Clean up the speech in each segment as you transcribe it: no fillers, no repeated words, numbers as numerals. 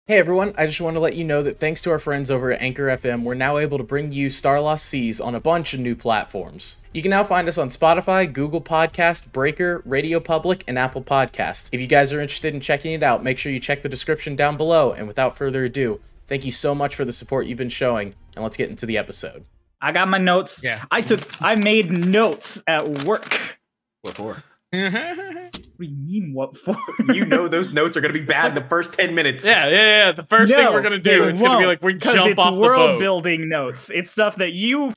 Hey everyone, I just want to let you know that thanks to our friends over at Anchor FM, we're now able to bring you Starlost Seas on a bunch of new platforms. You can now find us on Spotify, Google Podcast, Breaker, Radio Public, and Apple Podcast. If you guys are interested in checking it out, make sure you check the description down below, and without further ado, thank you so much for the support you've been showing, and let's get into the episode. I got my notes. Yeah. I made notes at work. What for? What do you mean, what for? You know those notes are going to be bad in the first 10 minutes. Yeah. The first thing we're going to do, it's going to be like we jump off the boat. It's world building notes. It's stuff that you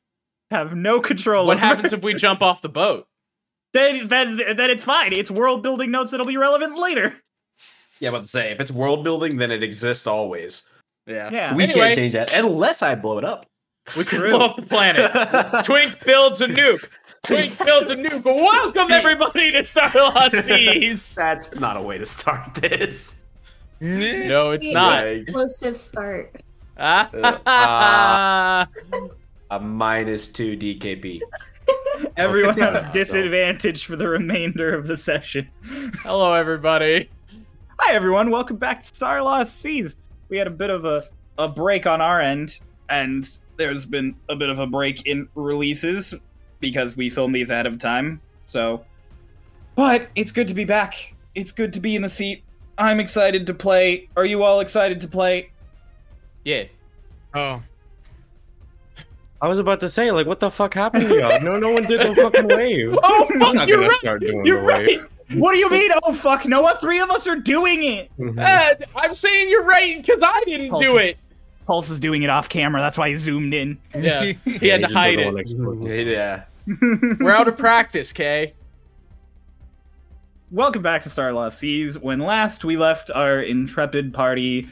have no control over. What happens if we jump off the boat? Then it's fine. It's world building notes that'll be relevant later. Yeah, about to say, if it's world building, then it exists always. Yeah. We Anyway. can't change that unless I blow it up. We can blow up the planet. Twink builds a nuke. Twink builds a nuke. Welcome everybody to Starlost Seas. That's not a way to start this. No, it's not. Explosive start. A -2 DKP. Everyone has a disadvantage for the remainder of the session. Hello, everybody. Hi, everyone. Welcome back to Starlost Seas. We had a bit of a break on our end, and there's been a bit of a break in releases because we filmed these ahead of time. So, but it's good to be back. It's good to be in the seat. I'm excited to play. Are you all excited to play? Yeah. Oh. I was about to say, like, what the fuck happened to y'all? No one did the fucking wave. Oh, I'm fuck, not you're gonna right. start doing You're the right. wave. What do you mean? Oh fuck! Noah, 3 of us are doing it. I'm saying you're right because I didn't do it. Pulse is doing it off camera. That's why he zoomed in. Yeah, he had to hide it. Yeah. We're out of practice, Kay. Welcome back to Starlost Seas. When last we left our intrepid party,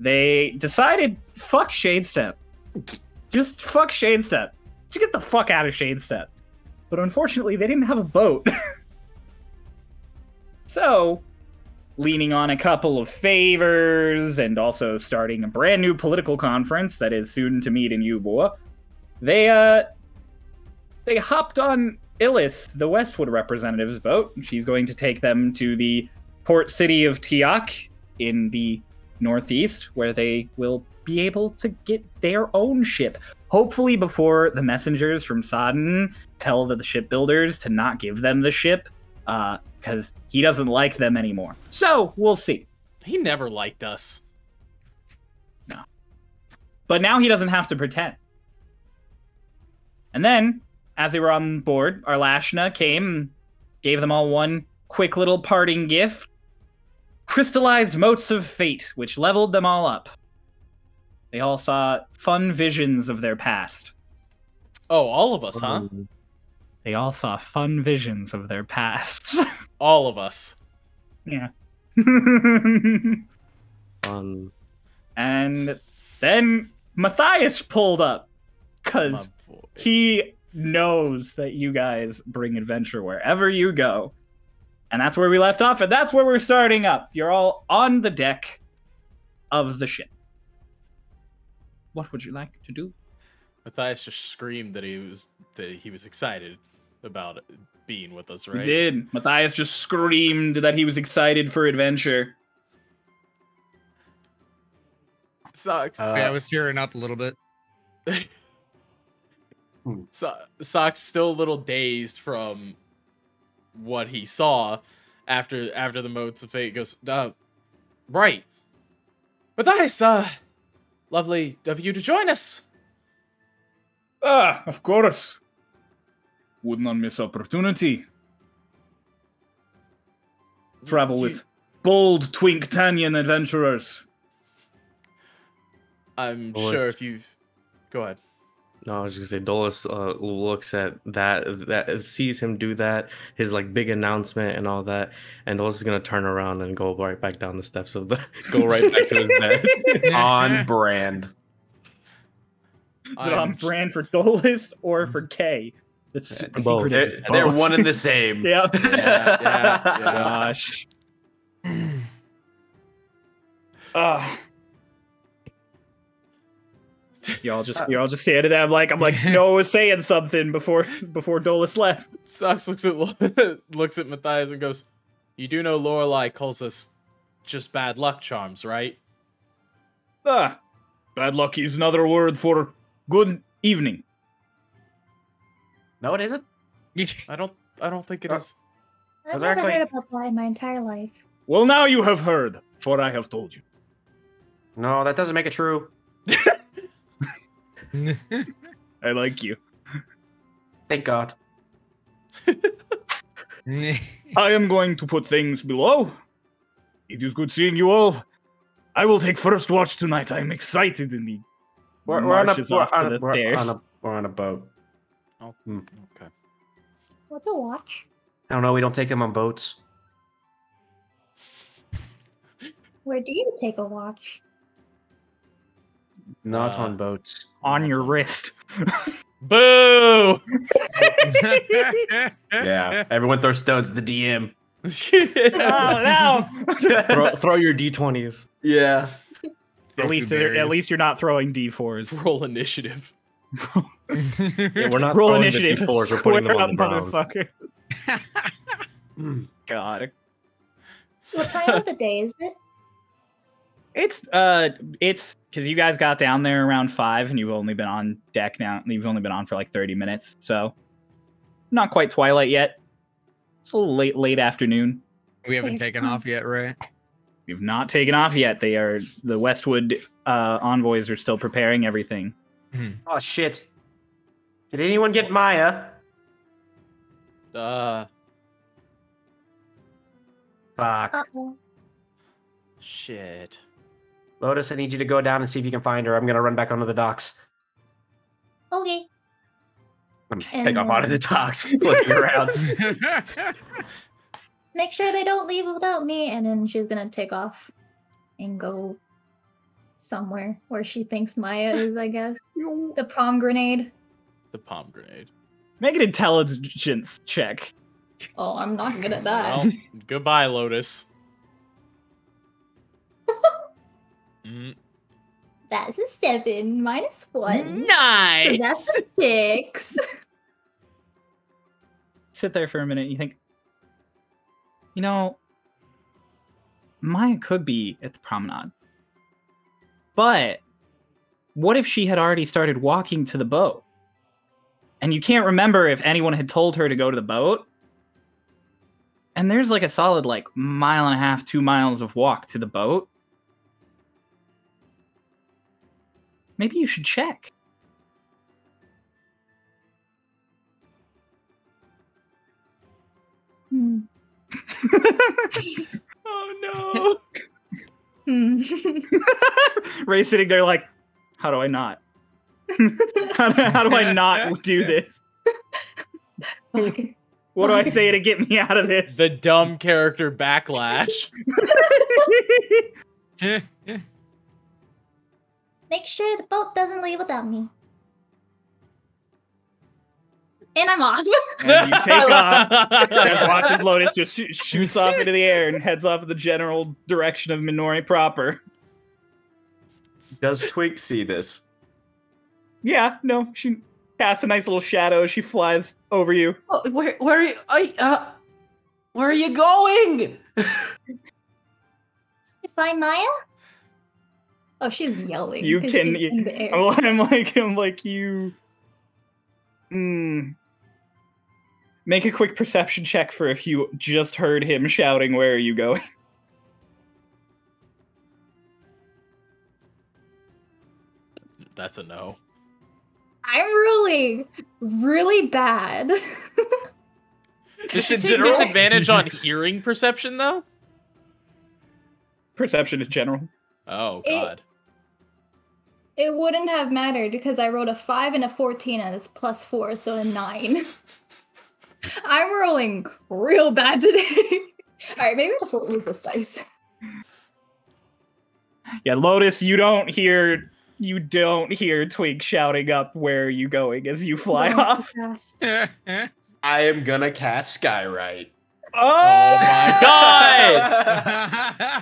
they decided, fuck Shadesteppe. Just fuck Shadesteppe. Just get the fuck out of Shadesteppe. But unfortunately, they didn't have a boat. So, leaning on a couple of favors and also starting a brand new political conference that is soon to meet in Ubor, they hopped on Illis, the Westwood representative's boat. She's going to take them to the port city of Tiak in the northeast, where they will be able to get their own ship. Hopefully before the messengers from Sodden tell the shipbuilders to not give them the ship, because he doesn't like them anymore. So, we'll see. He never liked us. No. But now he doesn't have to pretend. And then, as they were on board, Arlashna came and gave them all one quick little parting gift. Crystallized motes of fate, which leveled them all up. They all saw fun visions of their past. Oh, all of us, huh? They all saw fun visions of their past. All of us. Yeah. Um, And then Matthias pulled up, because he knows that you guys bring adventure wherever you go. And that's where we left off, and that's where we're starting up. You're all on the deck of the ship. What would you like to do? Matthias just screamed that he was excited about being with us, right? He did. Matthias just screamed that he was excited for adventure. Sucks. I was tearing up a little bit. Sock's still a little dazed from what he saw after the motes of fate. Goes, right. Matthias, lovely of you to join us. Ah, of course. Would not miss opportunity. Travel with bold Twinktanian adventurers. I'm sure if you've... Go ahead. No, I was gonna say Dolus looks at that sees him do that, his like big announcement and all that, and Dolus is gonna turn around and go right back down the steps of the go right back to his bed. On brand. Is it on brand for Dolus or for K? That's the both. secret. They're one and the same. Yep. Yeah. Gosh. Y'all just standing there. I'm like, Noah was saying something before Dolus left. Sox looks at Matthias and goes, "You do know Lorelei calls us just bad luck charms, right?" Ah, bad luck is another word for good evening. No, it isn't. I don't think it is. I've Was never there actually- heard about that in my entire life. Well, now you have heard, for I have told you. No, that doesn't make it true. I like you. Thank God. I am going to put things below. It is good seeing you all. I will take first watch tonight. I'm excited in the We're on a marches off to the stairs. we're on a boat. Oh, Hmm. okay. What's a watch? I don't know. We don't take them on boats. Where do you take a watch? Not on boats. On your wrist. Boo! Yeah, everyone throws stones at the DM. Oh no! Throw your d20s. Yeah. At least you're not throwing d4s. Roll initiative. Yeah, we're not Roll throwing initiative. the d4s, we're putting them on the Square ground. up, motherfucker. God. What time of the day is it? It's because you guys got down there around 5 and you've only been on deck now. You've only been on for like 30 minutes, so not quite twilight yet. It's a little late afternoon. We haven't There's taken time. off yet, right? We've not taken off yet. The Westwood envoys are still preparing everything. Oh shit. Did anyone get Maya? Fuck. Uh-oh. Shit. Lotus, I need you to go down and see if you can find her. I'm gonna run back onto the docks. Okay. I'm And heading up onto the docks, looking around. Make sure they don't leave without me, and then she's gonna take off and go somewhere where she thinks Maya is, I guess. The prom grenade. The palm grenade. Make an intelligence check. Oh, I'm not good at that. Well, goodbye, Lotus. Mm. That's a 7 minus 1. So Nice! that's a 6. Sit there for a minute and you think, you know, Maya could be at the promenade. But what if she had already started walking to the boat? And you can't remember if anyone had told her to go to the boat. And there's like a solid like 1.5 miles, 2 miles of walk to the boat. Maybe you should check. Hmm. Oh Hmm. Ray's sitting there like, how do I not? how do I not do this? Okay. What do I say to get me out of no! this? The dumb character backlash. Make sure the boat doesn't leave without me. And I'm off. And you take off. Jeff watches Lotus just shoots off into the air and heads off in the general direction of Minori proper. Does Twig see this? Yeah, no, she casts a nice little shadow. She flies over you. Oh, where are you? Where are you going? Find Maya? Oh, she's yelling. You 'cause can. she's in the air. I'm like you. Make a quick perception check for if you just heard him shouting, "Where are you going?" That's a no. I'm rolling really bad. Does she take disadvantage on hearing perception, though? Perception is general. Oh, It- God. It wouldn't have mattered because I rolled a 5 and a 14 and it's +4, so a 9. I'm rolling real bad today. Alright, maybe I'll just use this dice. Yeah, Lotus, you don't hear Twig shouting up, "Where are you going?" as you fly Going too off. fast. I am gonna cast Skywrite. Oh my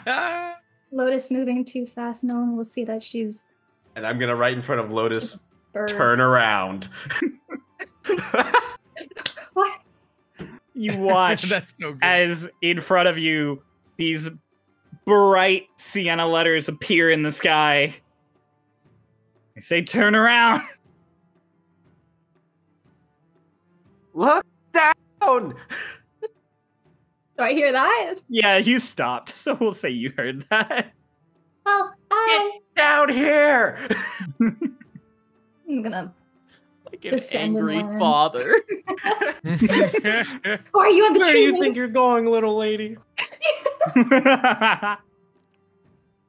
God! Lotus moving too fast, no one will see that she's And I'm gonna right in front of Lotus. bird. Turn around. What? You watch That's so good. as in front of you these bright sienna letters appear in the sky, I say turn around. Look down. Do I hear that? Yeah, you stopped, so we'll say you heard that. Well, Get down here. I'm gonna Like an descend and angry learn. father. Or are you on the Where do tree? you think you're going, little lady?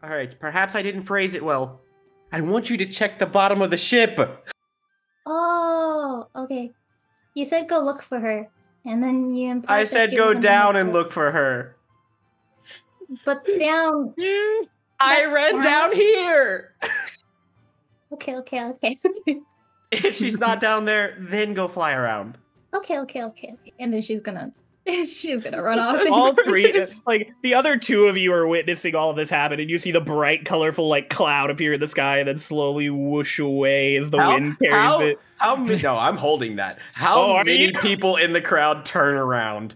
All right, perhaps I didn't phrase it well. I want you to check the bottom of the ship. Oh, okay. You said go look for her, and then you implied I that said you go were gonna down and look for her. But down. I ran down here. Okay. If she's not down there, then go fly around. Okay. And then she's gonna run off. All three, like the other two of you are witnessing all of this happen, and you see the bright, colorful like cloud appear in the sky, and then slowly whoosh away as the wind carries it. No, I'm holding that. How many people in the crowd turn around?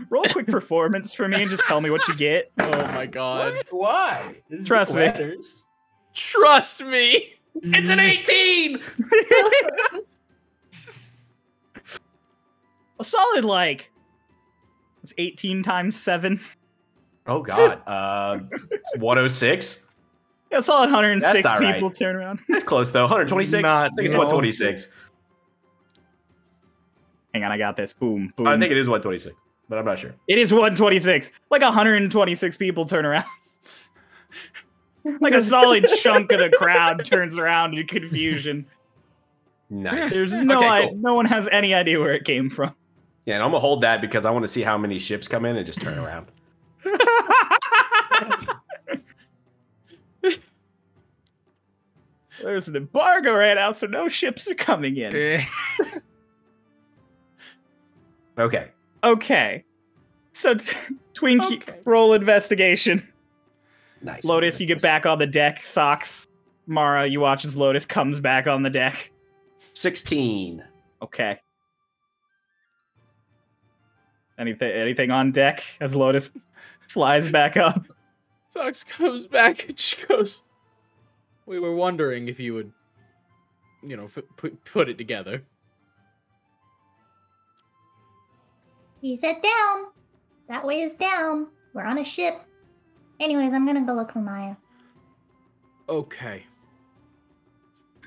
Roll a quick performance for me and just tell me what you get. Oh my god. What? Why? This is Trust me. letters. Trust me. It's an 18. A solid like it's 18 times 7. Oh god. 106. Yeah, a solid 106 That's not people right. turn around. That's close though. 126. I think it's 126. Hang on, I got this. Boom, boom. I think it is 126, but I'm not sure. It is 126. Like 126 people turn around. Like a solid chunk of the crowd turns around in confusion. Nice. There's Okay, cool. no one has any idea where it came from. Yeah, and I'm gonna hold that because I want to see how many ships come in and just turn around. There's an embargo right now, so no ships are coming in. Okay. Okay. So, Twinkie, roll investigation. Nice. Lotus, you get back on the deck. Socks. Mara, you watch as Lotus comes back on the deck. 16. Okay. Anything on deck as Lotus flies back up? Sox goes back and she goes, we were wondering if you would, put it together. He said down. That way is down. We're on a ship. Anyways, I'm gonna go look for Maya. Okay.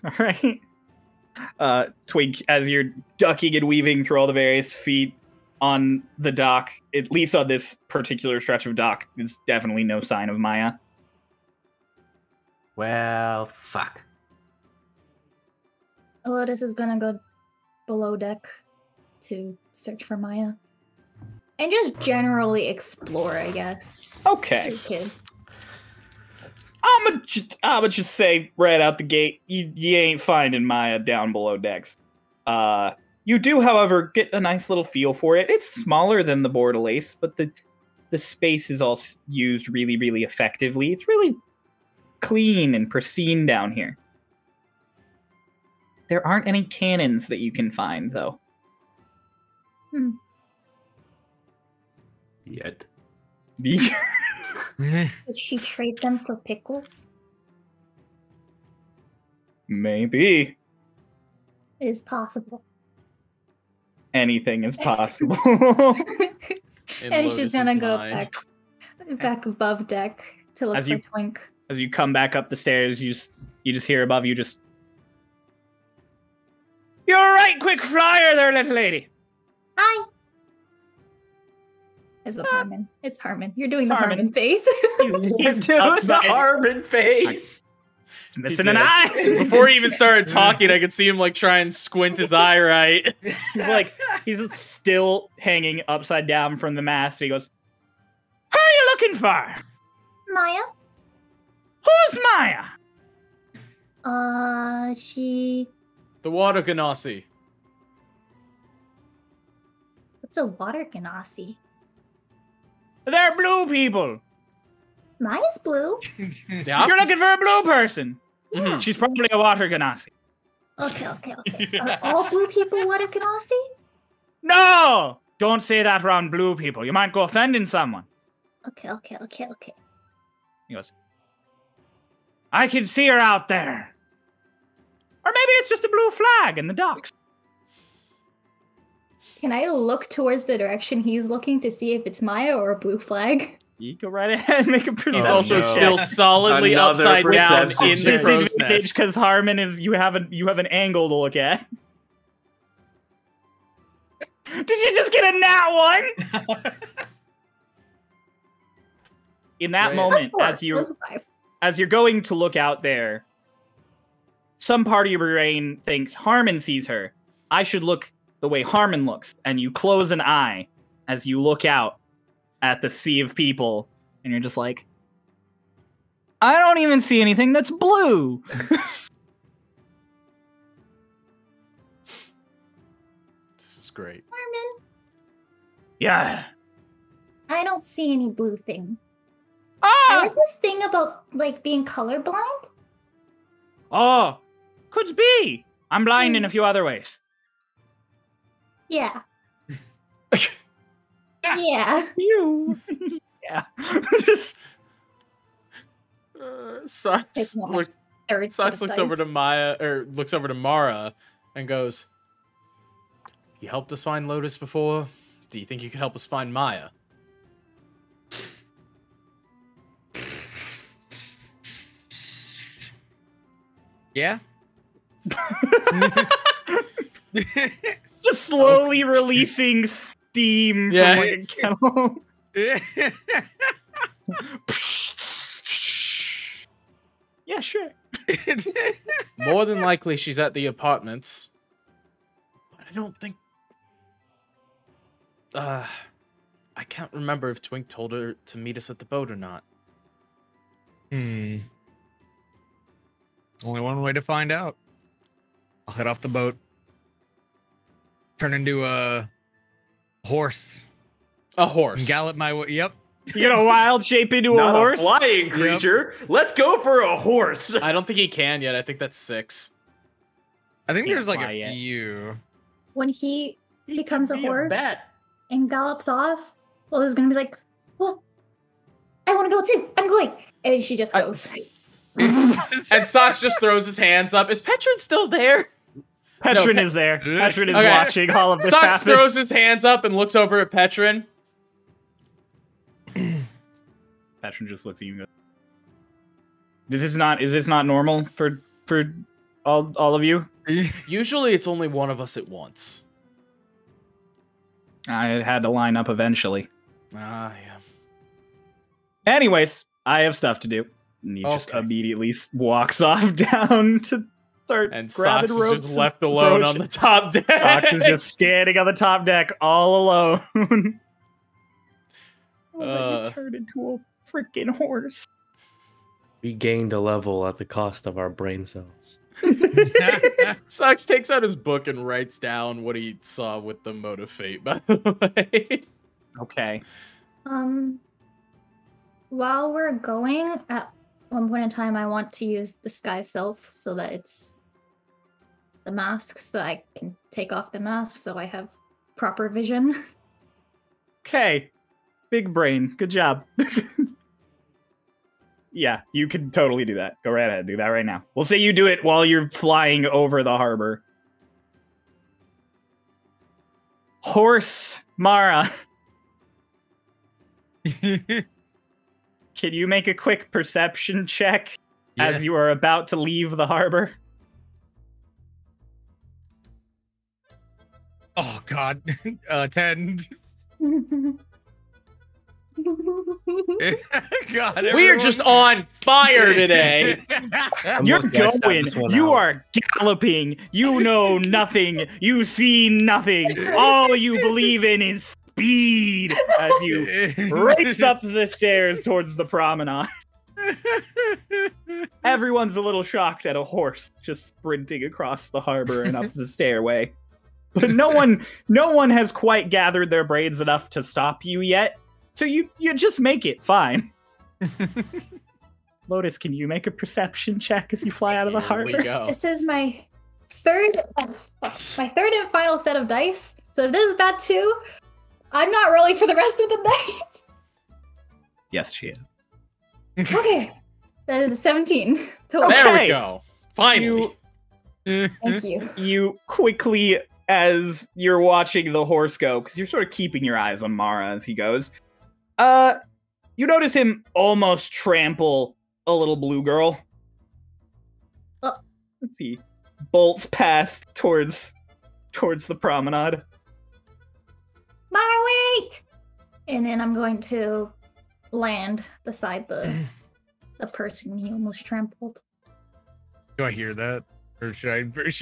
All right. Twink, as you're ducking and weaving through all the various feet on the dock, at least on this particular stretch of dock, there's definitely no sign of Maya. Well, fuck. Lotus is gonna go below deck to search for Maya. And just generally explore, I guess. Okay. You're a kid. I'ma just say right out the gate, you ain't finding Maya down below decks. You do, however, get a nice little feel for it. It's smaller than the Bordelace, but the space is all used really, really effectively. It's really clean and pristine down here. There aren't any cannons that you can find, though. Yet. Would she trade them for pickles? Maybe. It is possible. Anything is possible. And she's gonna go back above deck to look for Twink. As you come back up the stairs, you just hear above you just, "You're right, quick flyer there, little lady." Hi. Is it Harmon? It's Harmon. You're doing the Harmon face. You're doing the Harmon face. Missing an eye. Before he even started talking, I could see him try and squint his eye right. He's still hanging upside down from the mast. He goes, "Who are you looking for?" Maya? Who's Maya? She... The water ganassi. What's a water ganassi? They're blue people. Maya's blue. Yeah. You're looking for a blue person. Yeah. She's probably a water ganassi. Okay. Are all blue people water ganassi? No! Don't say that around blue people. You might go offending someone. Okay. He goes, I can see her out there. Or maybe it's just a blue flag in the docks. Can I look towards the direction he's looking to see if it's Maya or a blue flag? You go right ahead and make a perception. He's also still solidly Another upside down perception in the check. crow's nest. Because Harmon is you have an angle to look at. Did you just get a nat one? In that Right. moment, That's 4. That's 5. as you're going to look out there, some part of your brain thinks Harmon sees her. I should look the way Harmon looks, and you close an eye as you look out at the sea of people, and you're just like, I don't even see anything that's blue. This is great. Harmon, Yeah. I don't see any blue thing. I Ah! like this thing about, like, being colorblind. Oh, could be. I'm blind in a few other ways. Yeah. Yeah. You. Yeah. Just Socks It's not look, Third Socks set of looks over to dice. Maya, or looks over to Mara, and goes, "You helped us find Lotus before. Do you think you could help us find Maya?" Yeah. just slowly releasing steam Yeah. from like a kettle. Yeah, sure. More than likely, she's at the apartments. But I don't think. I can't remember if Twink told her to meet us at the boat or not. Only one way to find out. I'll head off the boat. Turn into a horse. A horse. And gallop my way. Yep. You get a wild shape into a Not horse. a flying creature. Let's go for a horse. I don't think he can yet. I think that's 6. I think Can't there's like fly a yet. few. When he becomes a Be horse bat. and gallops off, Lola's gonna be like, well, I want to go too. I'm going. And she just goes. And Socks just throws his hands up. Is Petron still there? Petron No, is there. Petron is Okay. watching all of this Socks happen. throws his hands up and looks over at Petron. Petron just looks at you and goes, is this not normal for all of you? Usually it's only one of us at once. I had to line up eventually. Ah, yeah. Anyways, I have stuff to do. And he just Okay. immediately walks off down to start And grabbing Socks is ropes. just and left alone on approaching. the top deck. Socks is just standing on the top deck all alone. You turned into a freaking horse. We gained a level at the cost of our brain cells. Socks takes out his book and writes down what he saw with the Mode of Fate, by the way. Okay. While we're going, at one point in time, I want to use the Sky Self so that it's the mask, so I can take off the mask so I have proper vision. Okay. Big brain. Good job. Yeah, you can totally do that. Go right ahead. Do that right now. We'll say you do it while you're flying over the harbor. Horse Mara. Can you make a quick perception check Yes. as you are about to leave the harbor? Oh God. 10. God. We are just on fire today. You're lucky I sat going. this one You out. are galloping. You know nothing. You see nothing. All you believe in is speed as you race up the stairs towards the promenade. Everyone's a little shocked at a horse just sprinting across the harbor and up the stairway. But no one has quite gathered their brains enough to stop you yet. So you just make it fine. Lotus, can you make a perception check as you fly out of the Here harbor? we go. This is my third and final set of dice. So if this is bad too, I'm not rolling for the rest of the night. Yes, she is. Okay. That is a 17. Total. There we Okay. go. Finally. Thank you. You quickly, as you're watching the horse go, because you're sort of keeping your eyes on Mara as he goes, you notice him almost trample a little blue girl. Oh. Let's see. Bolts past towards the promenade. Mara, wait! And then I'm going to land beside the person he almost trampled. Do I hear that? Or should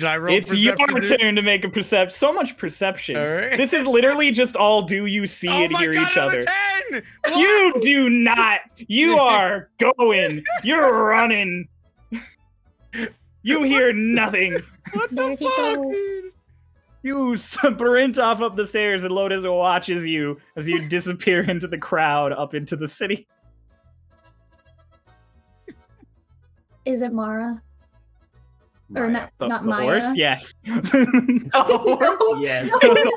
I roll It's your perception? turn to make a perception. So much perception. All right. This is literally just all do you see Oh and my hear God, each other. another 10! You do not. You are going. You're running. You hear nothing. What There the he fuck, goes. dude? You sprint off up the stairs, and Lotus watches you as you disappear into the crowd up into the city. Is it Mara? Or not, The, not the Maya? horse? Yes. Oh, yes.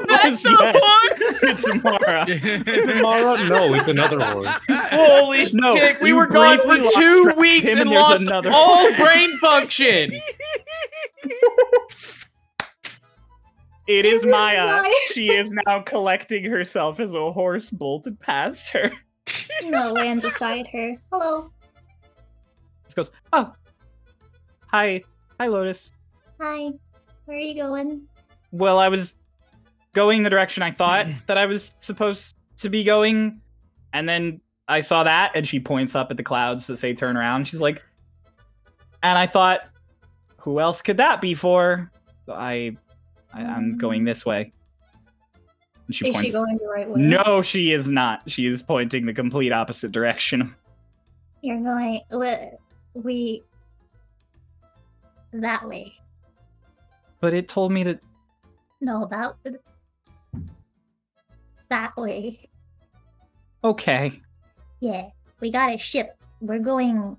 That's the horse! It's Mara. Is it Mara? No, it's another horse. Holy No, shit, we you were gone for briefly lost 2 track of weeks him, and and there's lost another all horse. brain function. It is Is it Maya. Maya? She is now collecting herself as a horse bolted past her. I'm gonna land beside her. Hello. Just goes, oh. Hi, Lotus. Hi. Where are you going? Well, I was going the direction I thought that I was supposed to be going, and then I saw that, and she points up at the clouds that say turn around. She's like, and I thought, who else could that be for? So I'm going this way. And she Is points. she going the right way? No, she is not. She is pointing the complete opposite direction. You're going we that way. But it told me to. No, that way. Okay. Yeah, we got a ship. We're going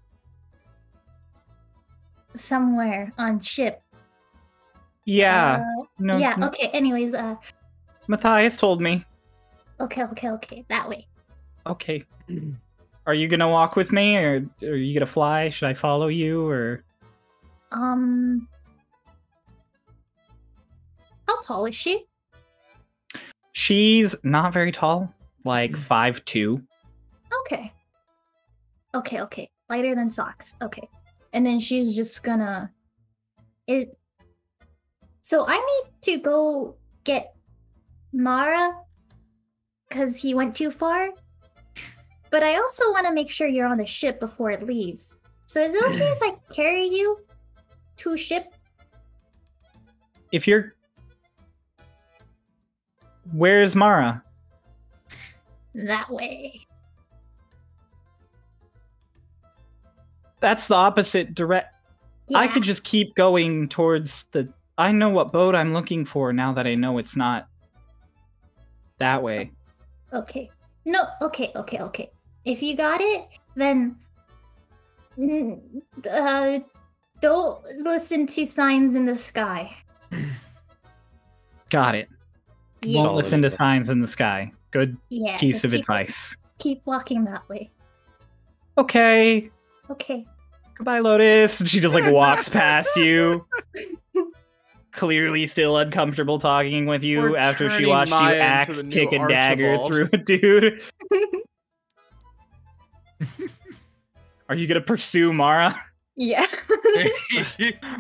somewhere on ship. Yeah. No. Yeah, no, okay. Anyways, Matthias told me. okay. That way. Okay. Are you gonna walk with me, or are you gonna fly? Should I follow you, or? How tall is she? She's not very tall, like 5'2". Okay. Okay. Lighter than socks. Okay. And then she's just gonna So I need to go get Mara because he went too far. But I also want to make sure you're on the ship before it leaves. So is it okay if I carry you to ship? If you're. Where's Mara? That way. That's the opposite direct. I Yeah. could just keep going towards the. I know what boat I'm looking for now that I know it's not that way. Okay. No, okay. If you got it, then don't listen to signs in the sky. Got it. Yeah, Won't listen to signs in the sky. Good yeah. piece just of keep- advice. Keep walking that way. Okay. Okay. Goodbye, Lotus. And she just like walks past you. Clearly still uncomfortable talking with you We're after she turning watched you Maya into axe the new kick a dagger Archibald. through a dude. Are you gonna pursue Mara? Yeah.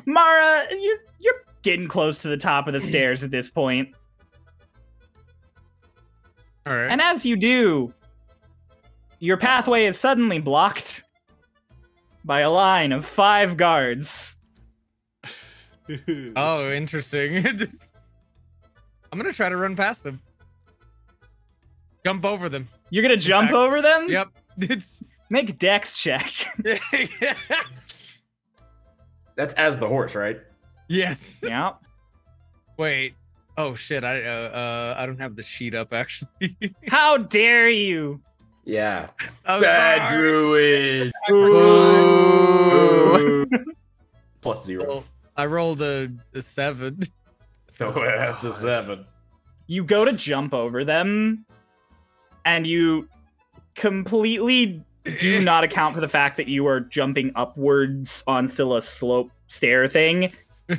Mara, you're getting close to the top of the stairs at this point. All right. And as you do, your pathway is suddenly blocked by a line of 5 guards. Oh, interesting. I'm gonna try to run past them. Jump over them. You're gonna jump Back. over them? Yep. It's Make Dex check. That's as the horse, right? yes. Yeah. Wait. Oh shit. I don't have the sheet up actually. How dare you? Yeah. I'm Bad sorry. druid. Boo. Plus 0. Well, I rolled a 7. So that's a 7. You go to jump over them, and you completely do not account for the fact that you are jumping upwards on still a slope stair thing,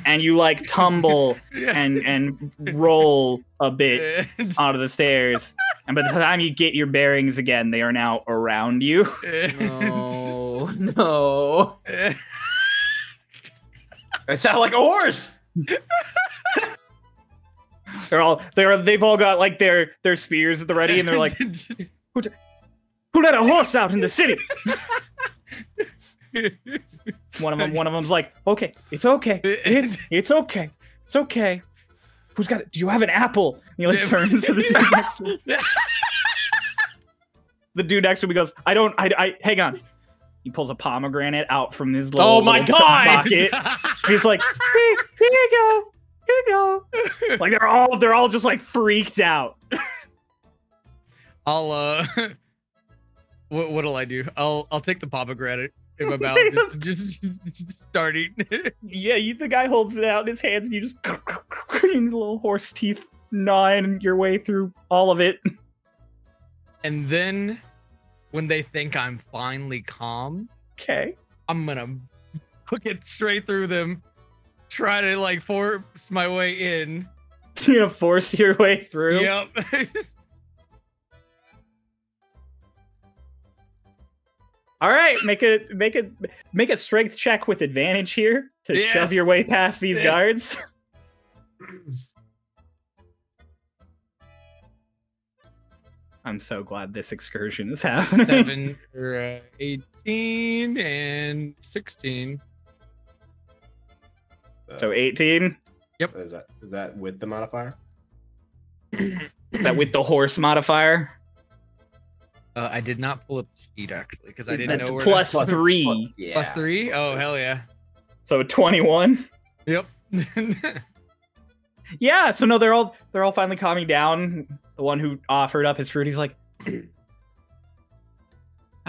and you like tumble and roll a bit onto the stairs. And by the time you get your bearings again, they are now around you. No, no. It sounded like a horse. They've all got like their spears at the ready, and they're like, who let a horse out in the city? One of them's like, okay, it's okay, it's okay, it's okay. Who's got it? Do you have an apple? And he like turns to the dude next to him. The dude next to him, he goes, I hang on. He pulls a pomegranate out from his little, my little God! pocket. He's like, here you go. Here you go. Like they're all just like freaked out. I'll what'll I do? I'll take the pomegranate in my mouth, just starting. Yeah, the guy holds it out in his hands, and you just little horse teeth gnawing your way through all of it. And then, when they think I'm finally calm, Okay, I'm gonna hook it straight through them, try to like force my way in. you're gonna force your way through. Yep. All right, make a strength check with advantage here to Yes. shove your way past these guards. I'm so glad this excursion is happening. 18 and 16. So 18. Is that with the modifier? Is that with the horse modifier? I did not pull up the sheet actually because I didn't That's know where plus to... 3. Yeah. Plus 3? Oh hell yeah. So 21. Yep. Yeah. So no, they're all finally calming down. The one who offered up his fruit, he's like, "That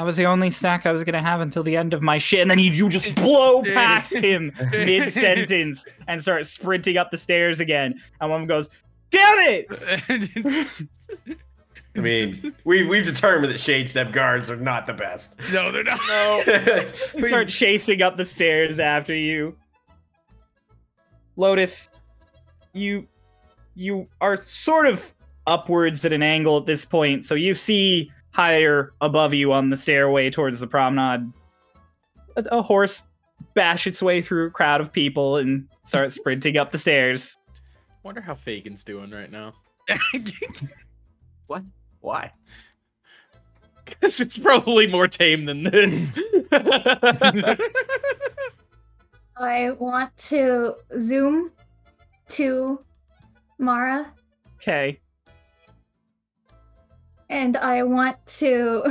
was the only snack I was gonna have until the end of my shit." And then you just blow past him mid sentence and start sprinting up the stairs again. And one goes, "Damn it!" I mean, we've determined that Shadesteppe guards are not the best. No, they're not. No. They start chasing up the stairs after you. Lotus, you are sort of upwards at an angle at this point, so you see higher above you on the stairway towards the promenade a horse bash its way through a crowd of people and start sprinting up the stairs. Wonder how Fagin's doing right now. What? Why? Because it's probably more tame than this. I want to zoom to Mara, Okay. and I want to.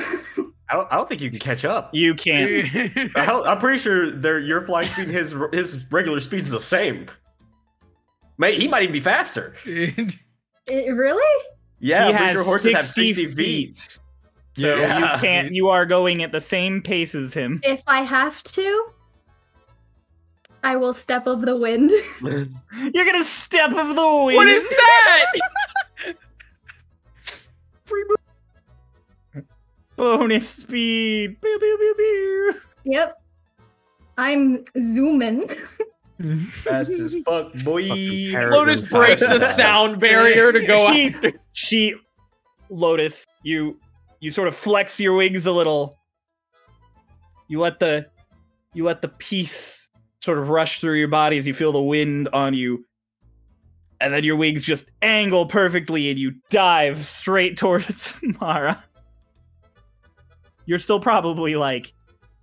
I don't think you can catch up. You can't. I'm pretty sure your flying speed and his regular speed is the same. He might even be faster. Really? Yeah, He I'm pretty has sure horses have 60 60 feet. So Yeah. you can't. You are going at the same pace as him. If I have to, I will step of the wind. You're gonna step of the wind. What is that? Bonus speed. Pew, pew, pew, pew. Yep. I'm zooming. Fast as fuck, boy. Lotus breaks the sound barrier to go after. Lotus, you sort of flex your wings a little. You let the peace sort of rush through your body as you feel the wind on you. And then your wings just angle perfectly and you dive straight towards Mara. You're still probably like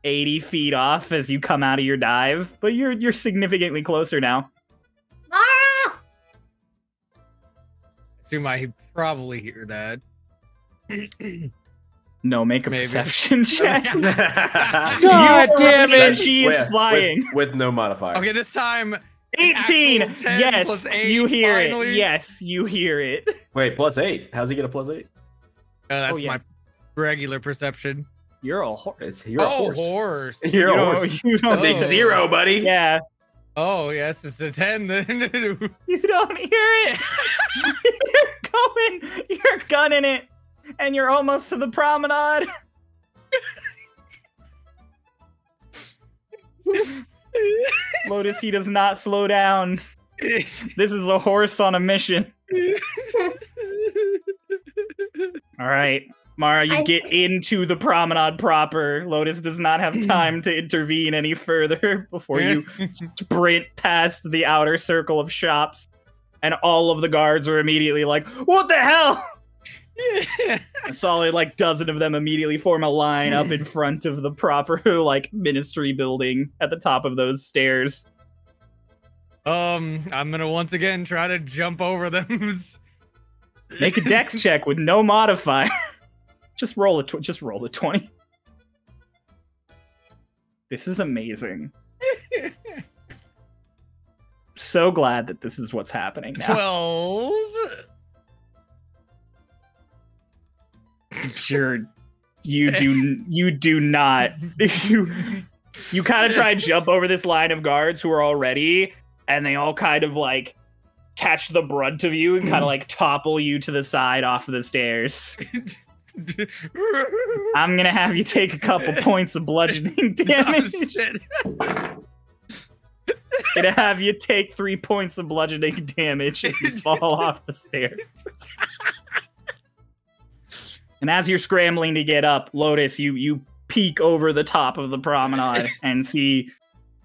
80 feet off as you come out of your dive, but you're significantly closer now. Mara! Assume I probably hear that. No, make a Maybe. perception check. God damn it! She is flying. With no modifier. Okay, this time 18! actual 10 Yes, plus 8, you hear finally. it. Yes, you hear it. Wait, +8. How's he get a +8? That's yeah. my regular perception. You're a horse. You're a horse. Horse. You're a horse. You don't, Big 0, buddy. yeah, Oh, yes, it's a 10 then. you don't hear it. You're gunning it, and you're almost to the promenade. Lotus, he does not slow down. This is a horse on a mission. All right, Mara, you get into the promenade proper. Lotus does not have time to intervene any further before you sprint past the outer circle of shops. And all of the guards are immediately like, what the hell? A solid, like, dozen of them immediately form a line up in front of the proper, like, ministry building at the top of those stairs. I'm gonna once again try to jump over them. Make a dex check with no modifier. Just roll a 20. This is amazing. So glad that this is what's happening now. 12. Sure, you do not. You kind of try and jump over this line of guards who are all ready, and they all kind of like catch the brunt of you and kind of like topple you to the side off of the stairs. I'm gonna have you take a couple points of bludgeoning damage. Oh, shit. Gonna have you take 3 points of bludgeoning damage if you fall off the stairs. And as you're scrambling to get up, Lotus, you peek over the top of the promenade and see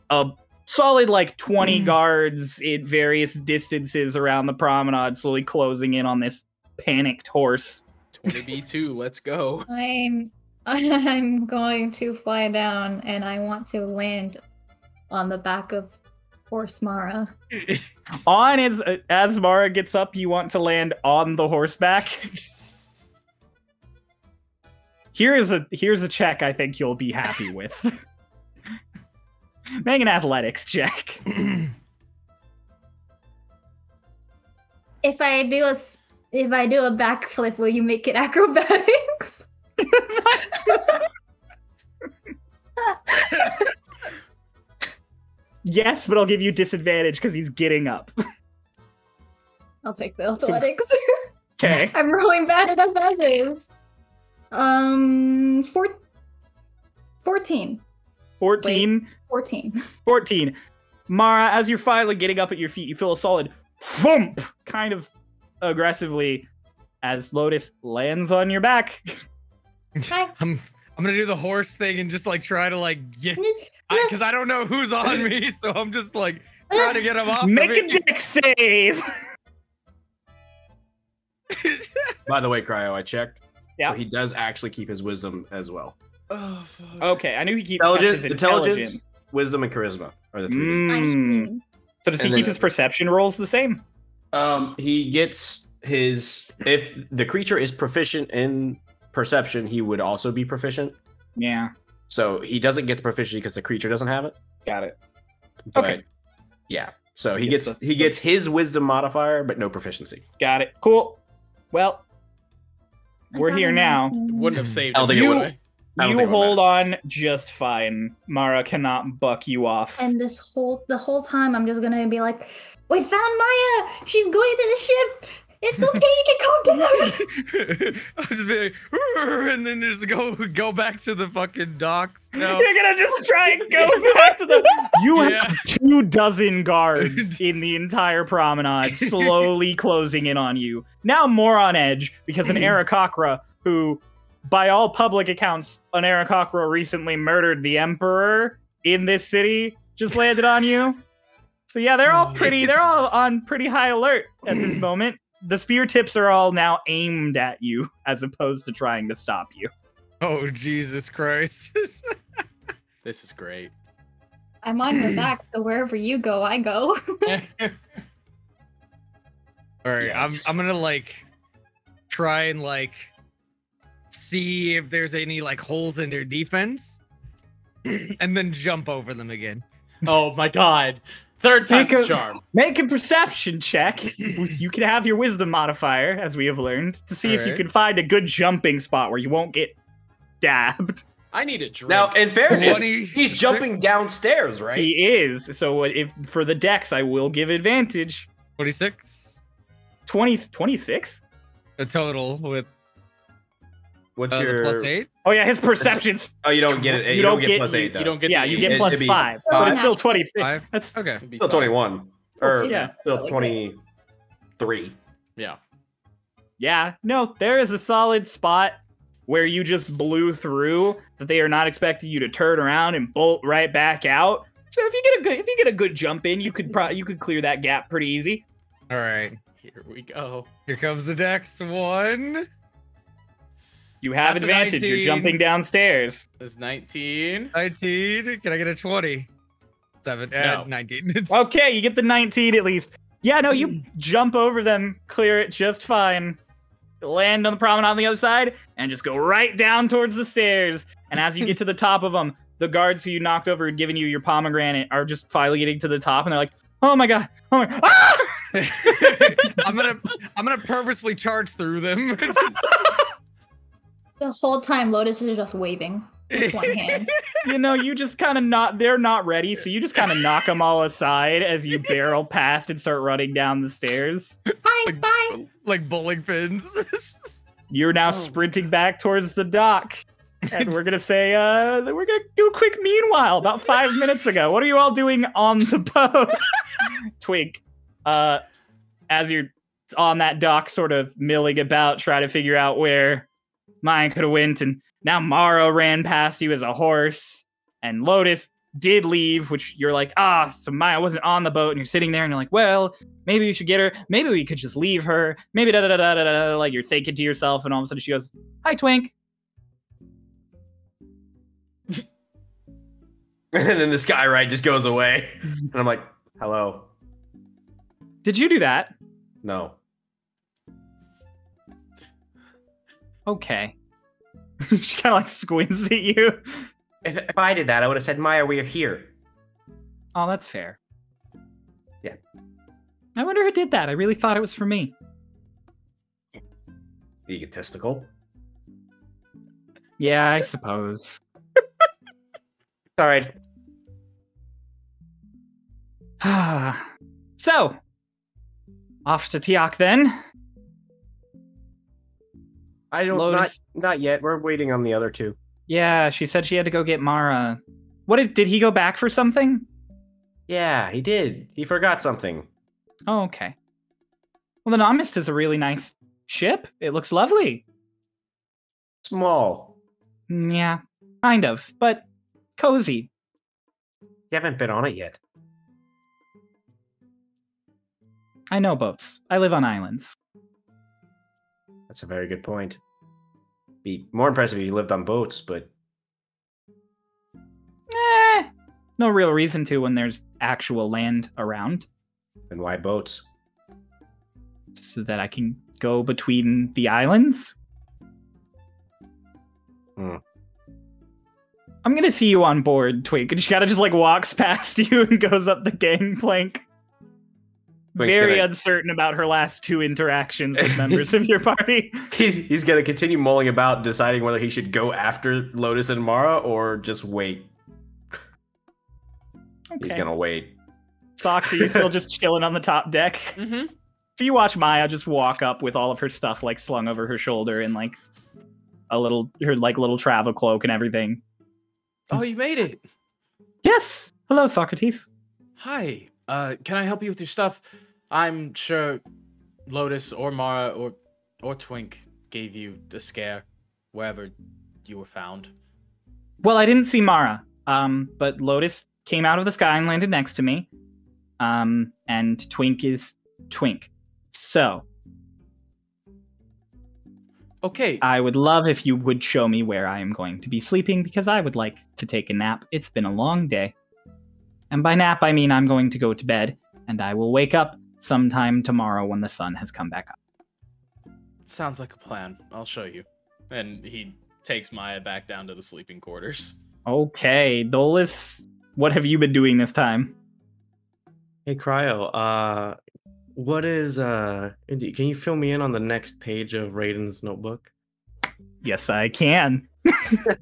a solid like 20 guards at various distances around the promenade, slowly closing in on this panicked horse. 20B2, let's go. I'm going to fly down, and I want to land on the back of Horse Mara. As Mara gets up, you want to land on the horseback. Here's a check I think you'll be happy with. Make an athletics check. If I do a backflip, will you make it acrobatics? Yes, but I'll give you disadvantage because he's getting up. I'll take the athletics. Okay. I'm rolling bad enough as is. 14. 14. Wait, 14. 14. Mara, as you're finally getting up at your feet, you feel a solid thump, kind of aggressively, as Lotus lands on your back. Hi. I'm gonna do the horse thing and just like try to like get, because I don't know who's on me, so I'm just like trying to get him off. Make a dex save. By the way, Cryo, I checked. Yeah. So he does actually keep his wisdom as well. Oh, fuck. Okay, I knew he keeps Intelligence, wisdom, and charisma are the three. So does he keep his perception rolls the same? He gets his, if the creature is proficient in perception, he would also be proficient. Yeah. So he doesn't get the proficiency because the creature doesn't have it. Got it. But, Okay. Yeah. So he gets his wisdom modifier, but no proficiency. Got it. Cool. Well, we're here now. Wouldn't have saved I don't him think it anyway. You hold on just fine. Mara cannot buck you off. And the whole time, I'm just gonna be like, "We found Maya. She's going to the ship. It's okay. You can calm down." I'll just be like, and then just go back to the fucking docks. No. You're gonna just try and go back to the. You have 24 guards in the entire promenade, slowly closing in on you. Now more on edge because an Aarakocra, who, by all public accounts, an Aarakocra recently murdered the Emperor in this city, just landed on you. So yeah, they're all on pretty high alert at this moment. The spear tips are all now aimed at you as opposed to trying to stop you. Oh, Jesus Christ. This is great. I'm on your back, so wherever you go, I go. All right, I'm gonna like try and like see if there's any like holes in their defense, and then jump over them again. Oh my god. Third time's the charm. Make a perception check. You can have your wisdom modifier, as we have learned, to see if you can find a good jumping spot where you won't get dabbed. I need a drink. Now, in fairness, 20, he's jumping downstairs, right? He is. So if for the dex, I will give advantage. 26. 26? A total with. What's The your +8? Oh yeah, his perception's. Oh, you don't get it. You don't get +8 though. You don't get Yeah, the you eight. get It'd be +5, but five. it's still 20. 5? That's Okay. It'd be still fine. 21 or Yeah. still Really 23. Yeah. Yeah, no, there is a solid spot where you just blew through that they are not expecting you to turn around and bolt right back out. So if you get a good jump in, you could clear that gap pretty easy. All right. Here we go. Here comes the dex one. You have That's a advantage. You're 19. jumping downstairs. That's 19. 19. Can I get a 20? 7. No. 19. Okay, you get the 19 at least. Yeah, no, you jump over them, clear it just fine. Land on the promenade on the other side, and just go right down towards the stairs. And as you get to the top of them, the guards who you knocked over and given you your pomegranate are just finally getting to the top, and they're like, "Oh my god! Oh my! Ah!" I'm gonna purposely charge through them. The whole time, Lotus is just waving with one hand. You know, you just kind of they're not ready, so you just kind of knock them all aside as you barrel past and start running down the stairs. Bye, bye. Like bowling pins. You're now sprinting back towards the dock. And we're gonna say, we're gonna do a quick meanwhile. About 5 minutes ago, what are you all doing on the boat? Twink, as you're on that dock, sort of milling about, trying to figure out where Maya could have went, and now Mara ran past you as a horse, and Lotus did leave, which you're like, so Maya wasn't on the boat, and you're sitting there, and you're like, well, maybe we should get her. Maybe we could just leave her. Maybe da-da-da-da-da-da, like you're thinking to yourself, and all of a sudden she goes, hi, Twink. And then the sky ride just goes away. And I'm like, hello. Did you do that? No. Okay. She kind of like squints at you. If I did that, I would have said, Maya, we're here. Oh, that's fair. Yeah. I wonder who did that. I really thought it was for me. Egotistical. Yeah, I suppose. All right. So, off to Tiak then. I don't Lotus. not yet. We're waiting on the other two. Yeah, she said she had to go get Mara. What did he go back for something? Yeah, he did. He forgot something. Oh, okay. Well, the Nomist is a really nice ship. It looks lovely. Small. Yeah, kind of, but cozy. You haven't been on it yet. I know boats. I live on islands. That's a very good point. Be more impressive if you lived on boats, but No real reason to when there's actual land around. then why boats? So that I can go between the islands. I'm gonna see you on board, Twink. And she kind of just like walks past you and goes up the gangplank. Twink's Very gonna- uncertain about her last 2 interactions with members of your party. He's gonna continue mulling about, deciding whether he should go after Lotus and Mara or just wait. He's Okay. gonna wait. Socks, are you still just chilling on the top deck? Mm-hmm. So you watch Maya just walk up with all of her stuff like slung over her shoulder and like her little travel cloak and everything. Oh, you made it. Yes. Hello, Socrates. Hi. Can I help you with your stuff? I'm sure Lotus or Mara or Twink gave you the scare wherever you were found. Well, I didn't see Mara. But Lotus came out of the sky and landed next to me. And Twink is Twink. So, Okay. I would love if you would show me where I am going to be sleeping because I would like to take a nap. It's been a long day. And by nap, I mean I'm going to go to bed and I will wake up sometime tomorrow when the sun has come back up. Sounds like a plan. I'll show you. And he takes Maya back down to the sleeping quarters. Okay, Dolus, what have you been doing this time? Hey, Cryo, what is, can you fill me in on the next page of Raiden's notebook? Yes, I can.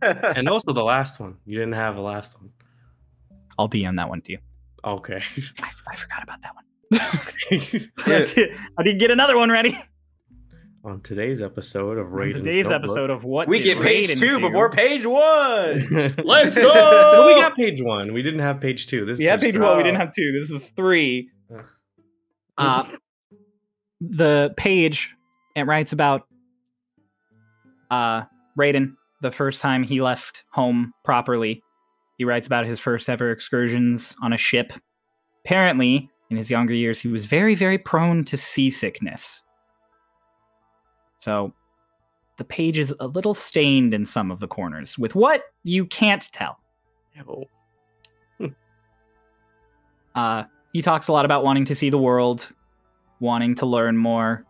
And also the last one. You didn't have the last one. I'll DM that one to you. Okay. I forgot about that one. I didn't get another one ready. On today's episode of On Raiden's today's Notebook, episode of What We Did get page Raiden 2 Do? before page 1. Let's No, go! we got page 1. We didn't have page 2. This We had page three. 1, we didn't have 2. This is 3. The page, it writes about Raiden, the first time he left home properly. He writes about his first ever excursions on a ship. Apparently, in his younger years, he was very, very prone to seasickness. So, the page is a little stained in some of the corners, with what you can't tell. He talks a lot about wanting to see the world, wanting to learn more.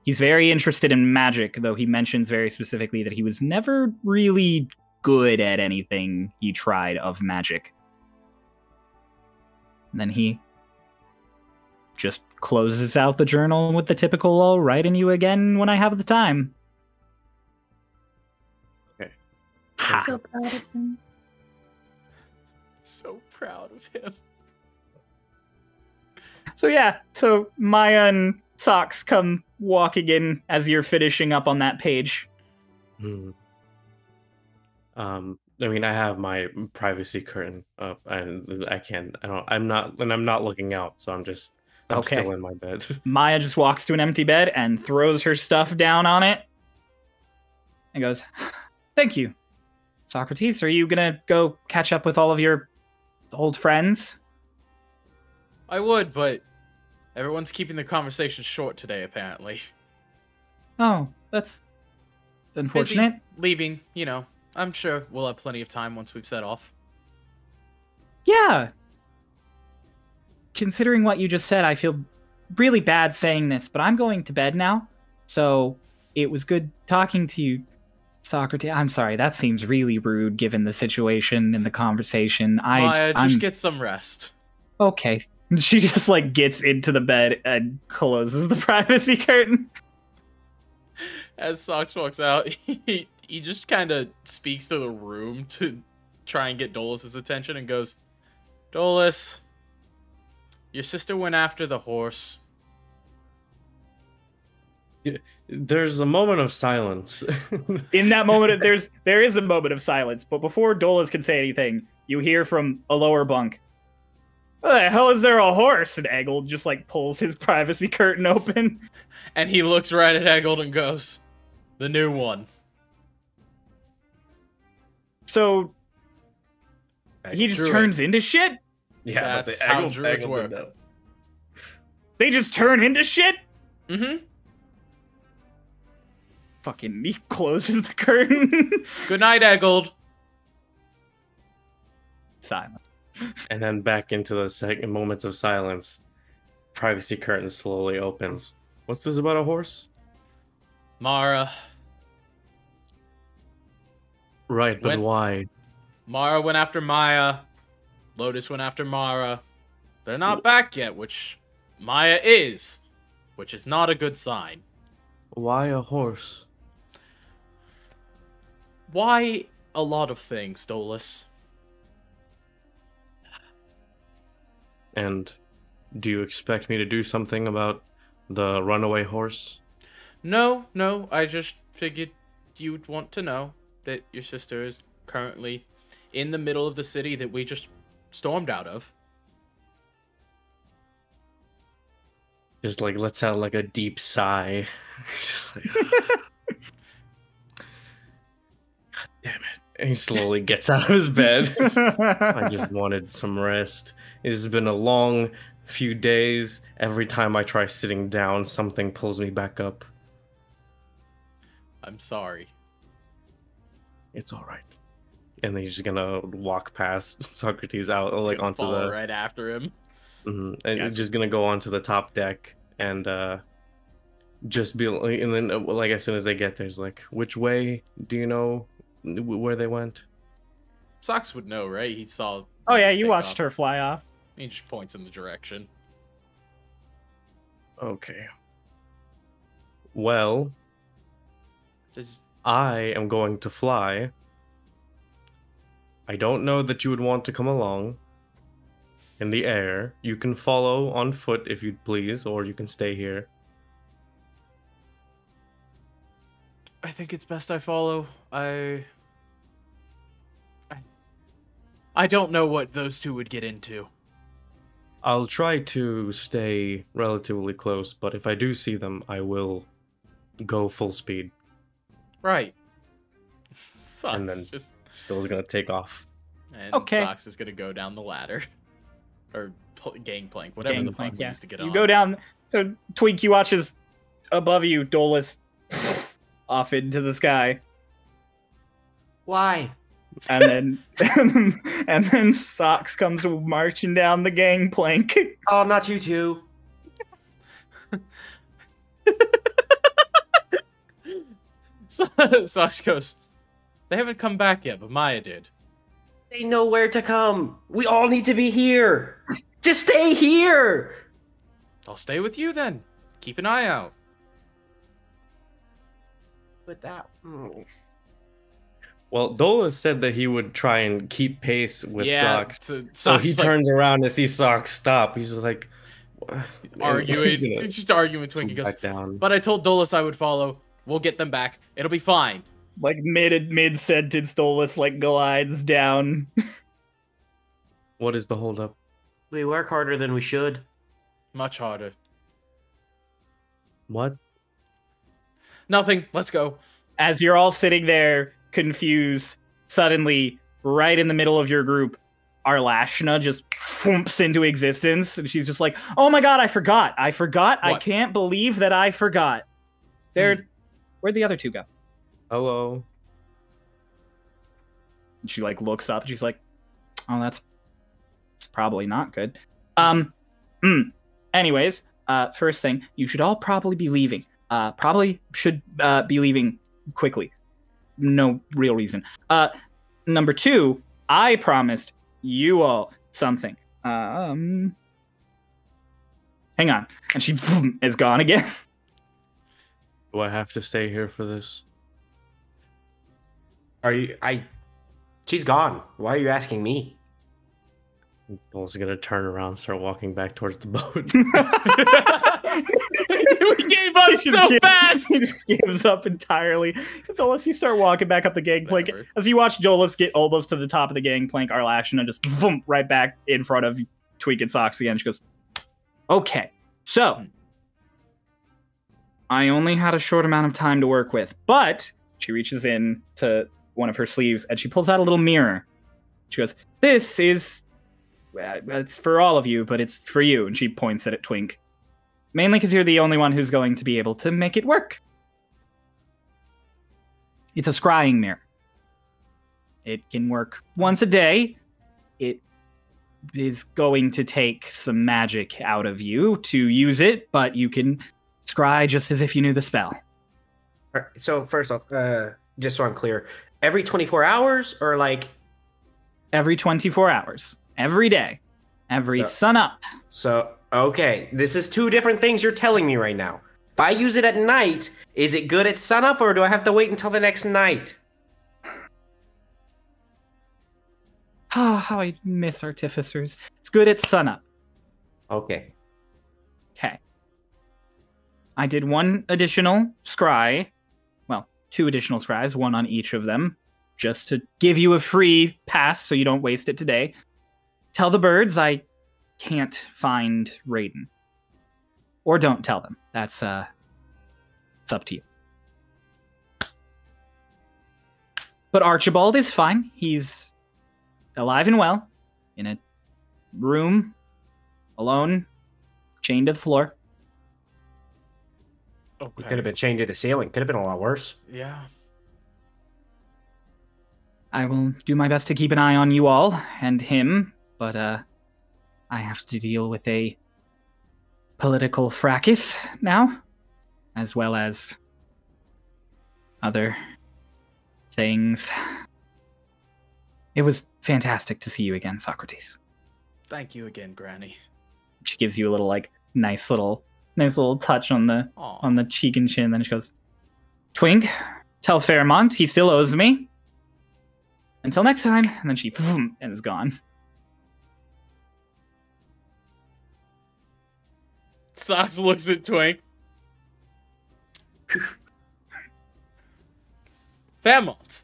He's very interested in magic, though he mentions very specifically that he was never really good at anything he tried of magic. And then he just closes out the journal with the typical, "I'll write in you again when I have the time." Okay. I'm so proud of him. So proud of him. So Maya and Socks come walking in as you're finishing up on that page. I mean, I have my privacy curtain up, and I'm not looking out, so I'm Okay. still in my bed. Maya just walks to an empty bed and throws her stuff down on it and goes, "Thank you. Socrates, are you gonna go catch up with all of your old friends?" I would, but everyone's keeping the conversation short today, apparently. Oh, that's unfortunate. Busy leaving, you know. I'm sure we'll have plenty of time once we've set off. Yeah. Considering what you just said, I feel really bad saying this, but I'm going to bed now. So it was good talking to you, Socrates. I'm sorry, that seems really rude given the situation and the conversation. Maya, just get some rest. Okay. She just gets into the bed and closes the privacy curtain. As Socks walks out, he just kind of speaks to the room to try and get Dolus' attention and goes, "Dolus, your sister went after the horse." There's a moment of silence. In that moment, there is a moment of silence, but before Dolus can say anything, you hear from a lower bunk, "What the hell is there a horse?" And Eggle just pulls his privacy curtain open. And he looks right at Eggold and goes, "The new one." So he just Druid. turns into shit? Yeah, That's how druids work. They just turn into shit? Mm-hmm. Fucking he closes the curtain. Good night, Eggold. Silent. And then back into the second moments of silence. Privacy curtain slowly opens. What's this about a horse? Mara. Right, but When- why? Mara went after Maya. Lotus went after Mara. They're not back yet, which Maya is, which is not a good sign. Why a horse? Why a lot of things, Dolus? And do you expect me to do something about the runaway horse? No, I just figured you'd want to know that your sister is currently in the middle of the city that we just stormed out of. Just let's have a deep sigh. Just God damn it. And he slowly gets out of his bed. I just wanted some rest. It has been a long few days. Every time I try sitting down, something pulls me back up. I'm sorry. It's all right. And then he's just gonna walk past Socrates out, It's gonna onto follow the right after him. and Yeah. he's just gonna go onto the top deck and just be and then as soon as they get there, it's which way do you know where they went? Socks would know, right? He saw. Oh yeah, Lotus you take watched off. her fly off. He just points in the direction. Okay. Well, Does I am going to fly. I don't know that you would want to come along. In the air. You can follow on foot if you'd please, or you can stay here. I think it's best I follow. I don't know what those two would get into. I'll try to stay relatively close, but if I do see them, I will go full speed. Right. Socks And then just... Bill's gonna take off. And Okay. Socks is gonna go down the ladder. Or gangplank, whatever the fuck we used to get on. You go down. So Twink, you watch as above you, Dolus off into the sky, Why? and then and then Socks comes marching down the gangplank. Oh, not you two. Socks goes, they haven't come back yet, but Maya did. They know where to come. We all need to be here. Just stay here. I'll stay with you then. Keep an eye out. But that. Well, Dolus said that he would try and keep pace with Socks. So So he Socks, like, turns around and sees Socks stop. He's like arguing. You know, Just arguing with Twink. He goes, back down. but I told Dolus I would follow. We'll get them back. It'll be fine. Like mid sentence, Dolus like glides down. What is the holdup? We work harder than we should. Much harder. What? Nothing. Let's go. As you're all sitting there, confused, suddenly, right in the middle of your group, Arlashna just thumps into existence, and she's just like, "Oh my god, I forgot! I What? can't believe that I forgot." Where'd the other two go? Hello. And she like looks up. And she's like, "Oh, that's probably not good." Anyways, first thing, you should all probably be leaving. Probably should be leaving quickly. No real reason. Number two, I promised you all something. Hang on. And she is gone again. Do I have to stay here for this? Are you? She's gone. Why are you asking me? Dolus is gonna turn around and start walking back towards the boat. We gave up so fast. He just gives up entirely. Dolus, you start walking back up the gangplank. Whatever. As you watch Dolus get almost to the top of the gangplank, Arlashna just right back in front of Twink and Socks again. She goes, "Okay, so I only had a short amount of time to work with, but," she reaches in to one of her sleeves and she pulls out a little mirror. She goes, "This is, it's for all of you, but it's for you." And she points it at Twink. "Mainly because you're the only one who's going to be able to make it work. It's a scrying mirror. It can work once a day. It is going to take some magic out of you to use it, but you can scry just as if you knew the spell." All right, so first off, just so I'm clear, every 24 hours or like Every 24 hours. Every day. Every sun up. so? Okay, this is two different things you're telling me right now. If I use it at night, is it good at sunup or do I have to wait until the next night? Ah, how I miss artificers. It's good at sunup. Okay. Okay. I did one additional scry. Well, two additional scries, one on each of them, just to give you a free pass so you don't waste it today. Tell the birds I can't find Raiden. Or don't tell them. That's, it's up to you. But Archibald is fine. He's alive and well, in a room, alone, chained to the floor. Okay. You could have been chained to the ceiling. Could have been a lot worse. Yeah. I will do my best to keep an eye on you all and him, but I have to deal with a political fracas now, as well as other things. It was fantastic to see you again, Socrates. Thank you again, Granny. She gives you a little nice little touch on the cheek and chin. Then she goes, "Twink, tell Fairmont he still owes me. Until next time." And then she and is gone. Socks looks at Twink. Fairmont.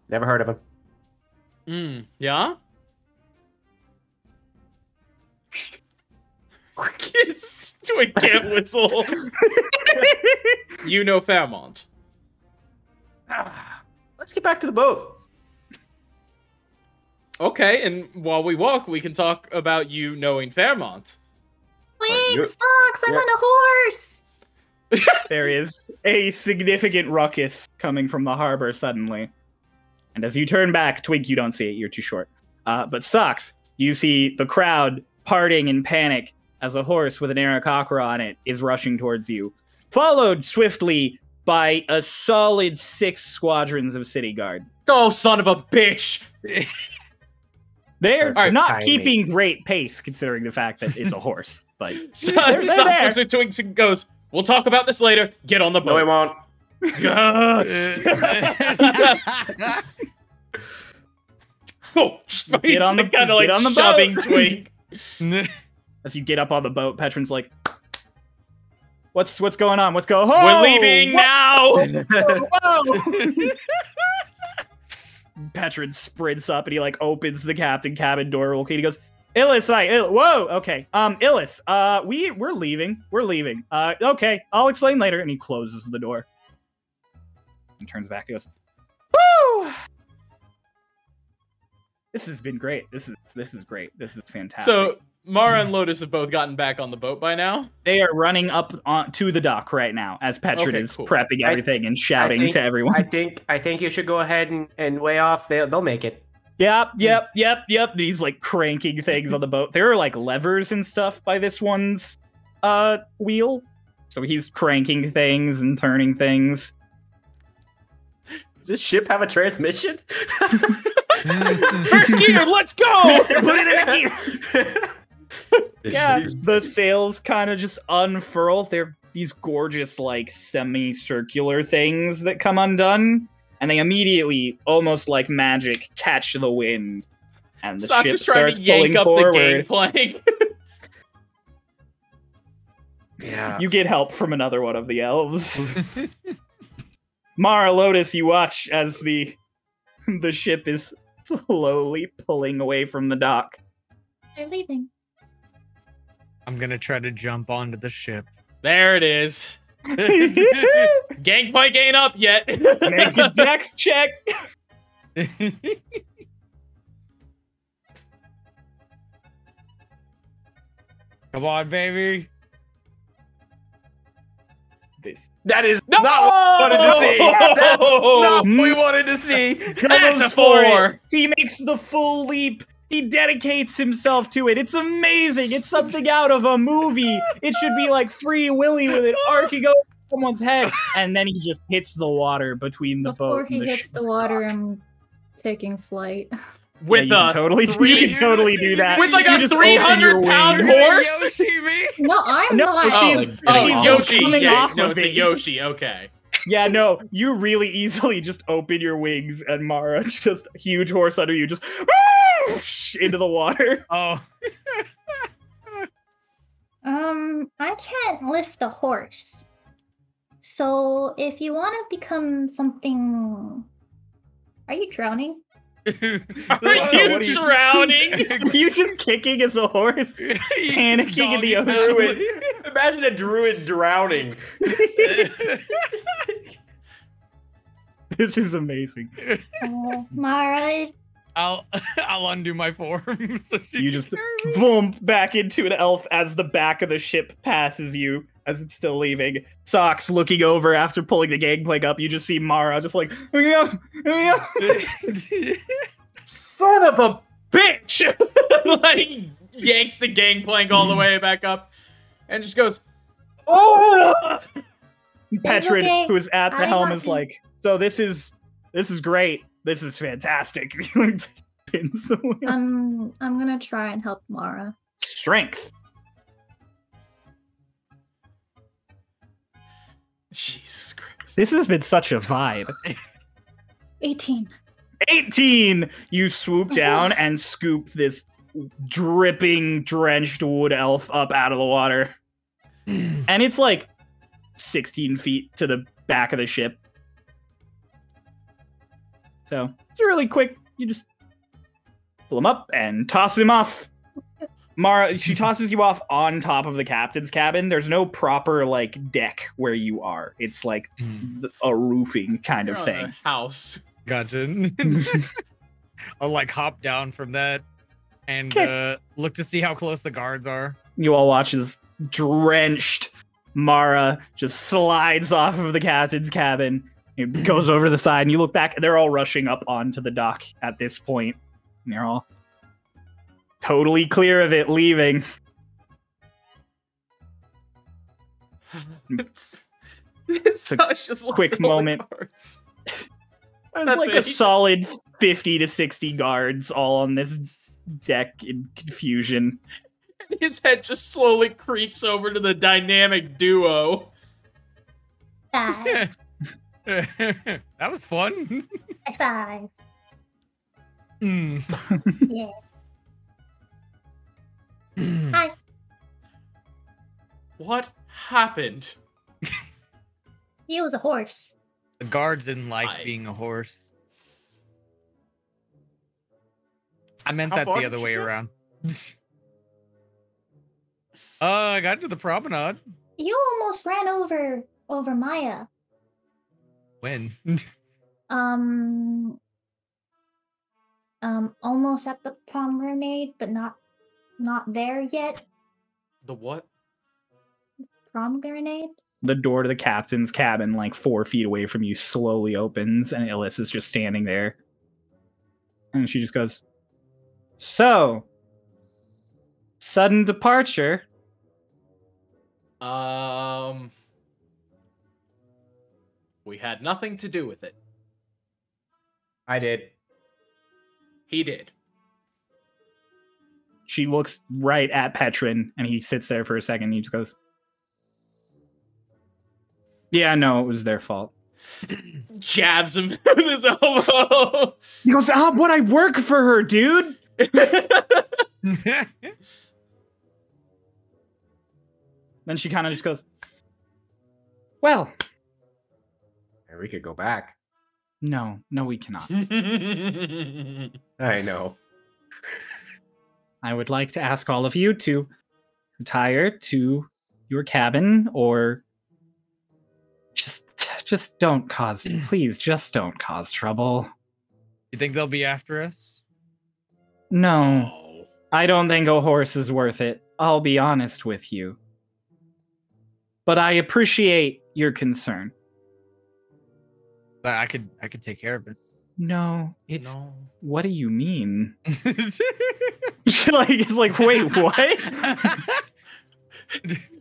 Never heard of him. Yeah? Twig can't whistle. You know Fairmont. Let's get back to the boat. Okay, and while we walk, we can talk about you knowing Fairmont. Wait, Socks, I'm on a horse! There is a significant ruckus coming from the harbor suddenly. And as you turn back, Twink, you don't see it, you're too short. But Socks, you see the crowd parting in panic as a horse with an Aarakocra on it is rushing towards you, followed swiftly by a solid 6 squadrons of city guard. Oh, son of a bitch! They're Perfect not timing. keeping great pace, considering the fact that it's a horse. But Socks looks at Twinks and goes, "We'll talk about this later. Get on the No, we boat." won't. Oh, Get on the- kind of like get on the shoving boat. Twink. as you get up on the boat, Petron's like, "What's going on? What's going? We're leaving now. Whoa! Petron sprints up and he like opens the captain cabin door. Okay, he goes, "Illis, whoa, okay, Illis, we're leaving. Okay, I'll explain later." And he closes the door. He turns back. He goes, "Woo! This has been great. This is great. This is fantastic." So Mara and Lotus have both gotten back on the boat by now. They are running up to the dock right now as Petron Okay, is cool. prepping everything and shouting I think- to everyone. I think you should go ahead and way off. They'll make it. Yep. He's like cranking things on the boat. There are like levers and stuff by this one's wheel. So he's cranking things and turning things. Does this ship have a transmission? First gear, let's go! Put it in gear. Yeah, the sails kind of just unfurl. They're these gorgeous, like, semicircular things that come undone, and they immediately, almost like magic, catch the wind. And the Socks ship is trying starts to yank pulling up forward. the gangplank. Yeah. You get help from another one of the elves. Mara, Lotus, you watch as the ship is slowly pulling away from the dock. They're leaving. I'm gonna try to jump onto the ship. There it is. Gangplank ain't up yet. Make a dex check. Come on, baby. That is No! not what we wanted to see. That's not what we Mm. wanted to see. That's a Goes for 4. it. He makes the full leap. He dedicates himself to it. It's amazing. It's something out of a movie. It should be like Free Willy with it arcing over someone's head, and then he just hits the water between the Before boat. he and the hits the water, I'm taking flight. With you can a totally, three- you can totally do that. With like You a just open your 300-pound wings. horse. Yoshi, me? No, I'm No, not. she's- Oh, she's Yoshi. coming Yeah, off no, of it's a it. Yoshi. Okay. Yeah, no, you really easily just open your wings, and Mara, just a huge horse under you, just into the water. Oh. I can't lift a horse. So if you want to become something, are you drowning? Are What you are you- drowning? Are you just kicking as a horse? Panicking in the ocean. Druid. Imagine a druid drowning. This is amazing. Mara, I'll undo my form. So she You can just carry me. boom back into an elf as the back of the ship passes you as it's still leaving. Socks looking over after pulling the gangplank up. You just see Mara just like, "Let me up." Son of a bitch! Like yanks the gangplank all the way back up, and just goes, "Oh!" Petron, okay. who is at the I helm, got is him. like, "So this is great. This is fantastic." Pins the wheel. I'm gonna try and help Mara. Strength. Jesus Christ! This has been such a vibe. 18. 18! You swoop down and scoop this dripping, drenched wood elf up out of the water. And it's like 16 feet to the back of the ship. So it's really quick. You just pull him up and toss him off. Mara, she tosses you off on top of the captain's cabin. There's no proper like deck where you are. It's like a roofing kind of thing. House. Gotcha. I'll like hop down from that and look to see how close the guards are. You all watch as drenched Mara just slides off of the captain's cabin. It goes over the side, and you look back, and they're all rushing up onto the dock at this point. And they're all totally clear of it, leaving. It's just quick moment. There's like a solid 50 to 60 guards all on this deck in confusion. His head just slowly creeps over to the dynamic duo. 5. That was fun. 5. Yeah. Hi. What happened? He was a horse. The guards didn't like being a horse. I meant that the other way around. I got to the promenade. You almost ran over Maya. When? Almost at the promenade, but not there yet. The what? Promenade? The door to the captain's cabin, like 4 feet away from you, slowly opens, and Illis is just standing there. And she just goes, "So, sudden departure." We had nothing to do with it. I did. He did. She looks right at Petrin, and he sits there for a second, and he just goes, "Yeah, no, it was their fault." Jabs him with his elbow. He goes, "But I work for her, dude." Then she kind of just goes, "Well, We could go back. no, we cannot. I know. I would like to ask all of you to retire to your cabin, or just don't cause, please, just don't cause trouble." You think they'll be after us? No, I don't think a horse is worth it. I'll be honest with you. But I appreciate your concern. I could take care of it. No, it's... No. What do you mean? It's like, wait, what?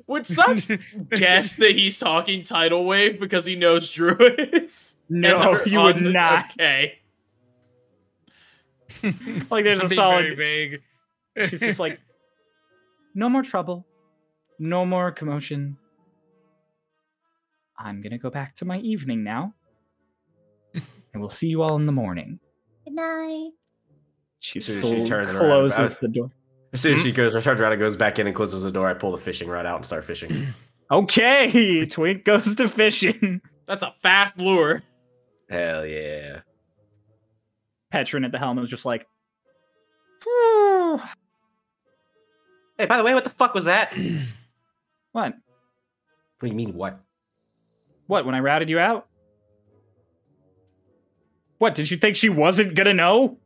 Would Sucks guess that he's talking tidal wave because he knows druids? No, And you on would the- not. Okay. Like, there's I'm a being solid... very vague. She's just like, no more trouble. No more commotion. I'm gonna go back to my evening now. And we'll see you all in the morning. Good night. She As soon as she turns around, closes the door. As soon as she turns around and goes back in and closes the door, I pull the fishing rod out and start fishing. Okay, Twink goes to fishing. That's a fast lure. Hell yeah. Petrin at the helm was just like, Hey, by the way, what the fuck was that? what? What do you mean, what? What, when I routed you out? What, did you think she wasn't gonna know?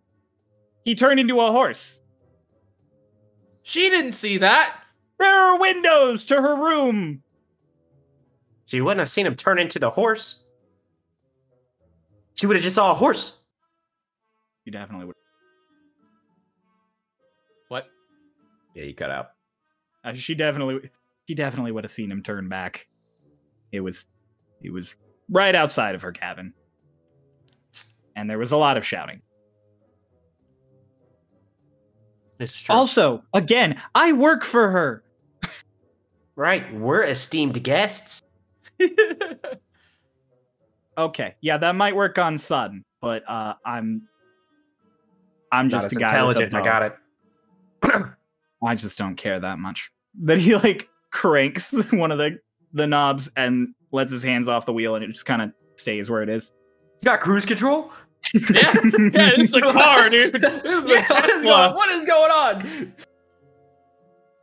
He turned into a horse. She didn't see that. There are windows to her room. She wouldn't have seen him turn into the horse. She would have just saw a horse. You definitely would. What? Yeah, you cut out. She definitely would have seen him turn back. It was right outside of her cabin. And there was a lot of shouting. It's true. Also, again, I work for her. Right, we're esteemed guests. Okay, yeah, that might work on Sudden, but I'm Not just as the guy with the intelligent. I bow. got it. I just don't care that much. Then he like cranks one of the knobs and lets his hands off the wheel, and it just kind of stays where it is. You got cruise control? Yeah, this is a car, dude. This is a Tesla. What is going on?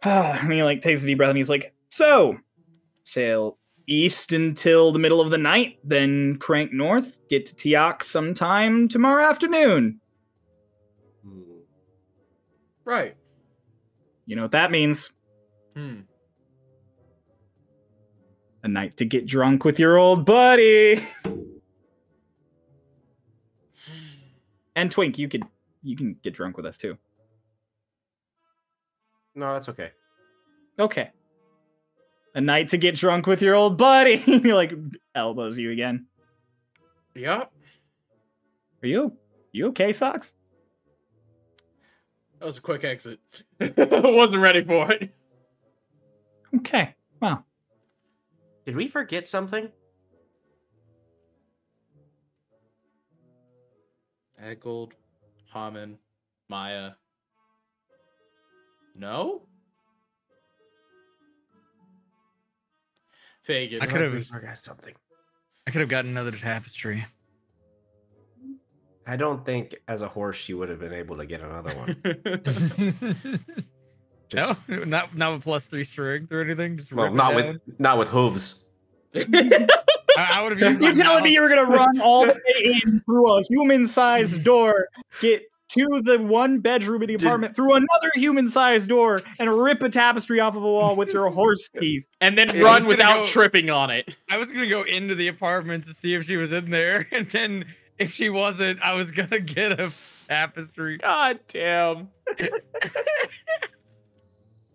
And he like takes a deep breath and he's like, so sail east until the middle of the night, then crank north, get to Tiak sometime tomorrow afternoon. Right. You know what that means? Hmm. A night to get drunk with your old buddy. And Twink, you can get drunk with us too. No, that's okay. Okay. A night to get drunk with your old buddy. He like elbows you again. Yep. Are you okay, Socks? That was a quick exit. Wasn't ready for it. Okay. Well. Did we forget something? Eggold, Haman, Maya. No? Fagin. I could have. We forgot something. I could have gotten another tapestry. I don't think as a horse you would have been able to get another one. Just, No, not with +3 strength or anything. Just well, rip it not with hooves. down. I would have used. You're telling me you were gonna run all the way in through a human-sized door, get to the one bedroom in the apartment through another human-sized door, and rip a tapestry off of a wall with your horse teeth. And then Yeah, run he's without gonna go- tripping on it. I was gonna go into the apartment to see if she was in there, and then if she wasn't, I was gonna get a tapestry. God damn.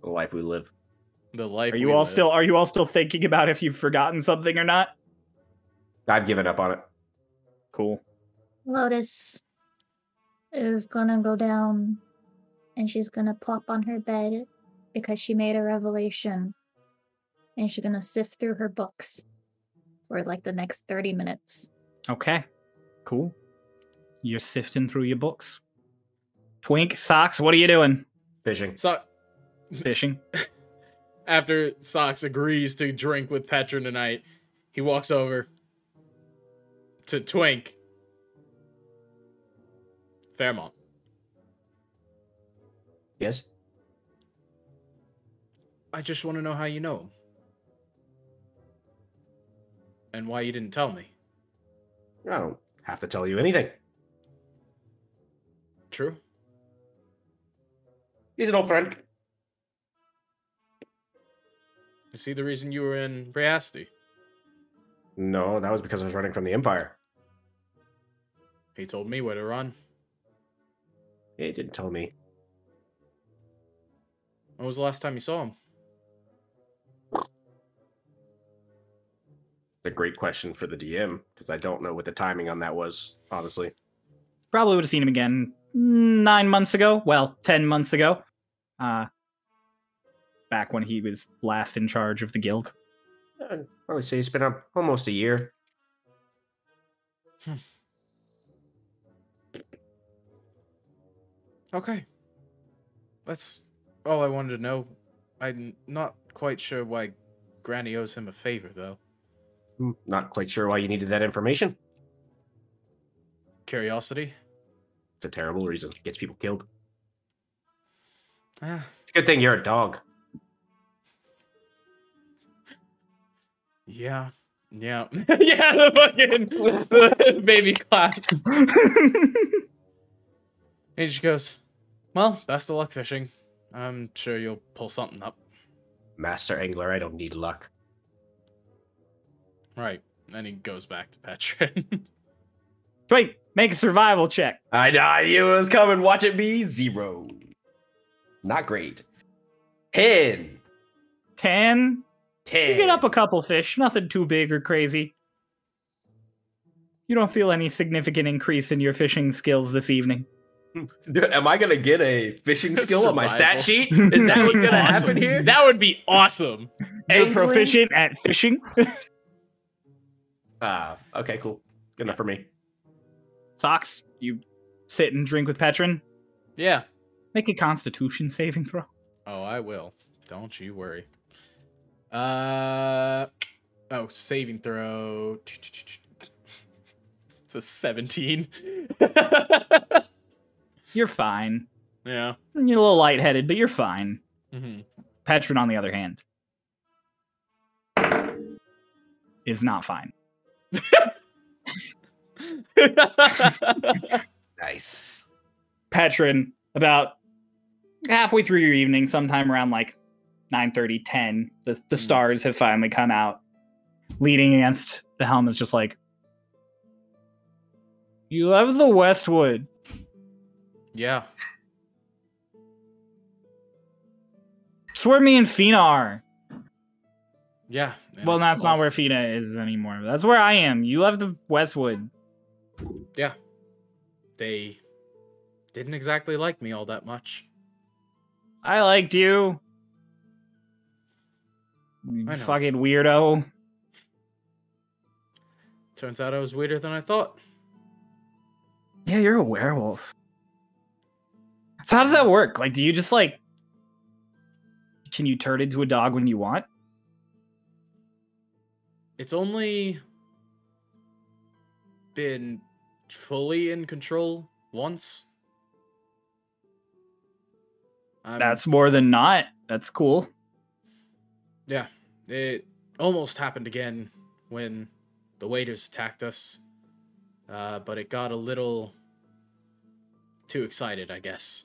The life we live. The life. Are you all still thinking about if you've forgotten something or not? I've given up on it. Cool. Lotus is gonna go down and she's gonna plop on her bed because she made a revelation. And she's gonna sift through her books for like the next 30 minutes. Okay. Cool. You're sifting through your books. Twink, Socks, what are you doing? Fishing. So Fishing. after Socks agrees to drink with Petra tonight, he walks over to Twink. Fairmont. Yes? I just want to know how you know him. And why you didn't tell me. I don't have to tell you anything. True? He's an old friend. Is he the reason you were in Briasti? No, that was because I was running from the Empire. He told me where to run. He didn't tell me. When was the last time you saw him? It's a great question for the DM, because I don't know what the timing on that was, honestly. Probably would have seen him again 9 months ago. Well, 10 months ago. Back when he was last in charge of the guild. I would say it's been up almost a year. Okay. That's all I wanted to know. I'm not quite sure why Granny owes him a favor, though. Not quite sure why you needed that information. Curiosity? It's a terrible reason. It gets people killed. Ah, It's a good thing you're a dog. yeah. Yeah. Yeah, the baby claps. And she goes, well, best of luck fishing. I'm sure you'll pull something up. Master Angler, I don't need luck. Right. Then he goes back to Petrin. Wait, make a survival check. I knew it was coming. Watch it be 0. Not great. 10. 10. 10. You get up a couple fish, nothing too big or crazy. You don't feel any significant increase in your fishing skills this evening. Dude, am I gonna get a fishing skill on my stat Survival. sheet? Is that what's gonna Awesome. happen here? That would be awesome. You're Angling? proficient at fishing. Okay, cool. Good enough for me. Socks, you sit and drink with Petrin. Yeah. Make a Constitution saving throw. Oh, I will. Don't you worry. Oh, saving throw. It's a 17. You're fine. Yeah. You're a little lightheaded, but you're fine. Mm-hmm. Petron, on the other hand, is not fine. Nice. Petron, about halfway through your evening, sometime around like 9:30, 10, the stars have finally come out. Leaning against the helm is just like, you left the Westwood. Yeah. It's where me and Fina are. Yeah. and Well, it that's not smells- where Fina is anymore. That's where I am. You left the Westwood. Yeah. They didn't exactly like me all that much. I liked you. You I know. fucking weirdo. Turns out I was weirder than I thought. Yeah, you're a werewolf. So how does that work? Like, do you just like... Can you turn into a dog when you want? It's only been fully in control once. That's more than not. That's cool. Yeah, it almost happened again when the waiters attacked us, but it got a little too excited, I guess.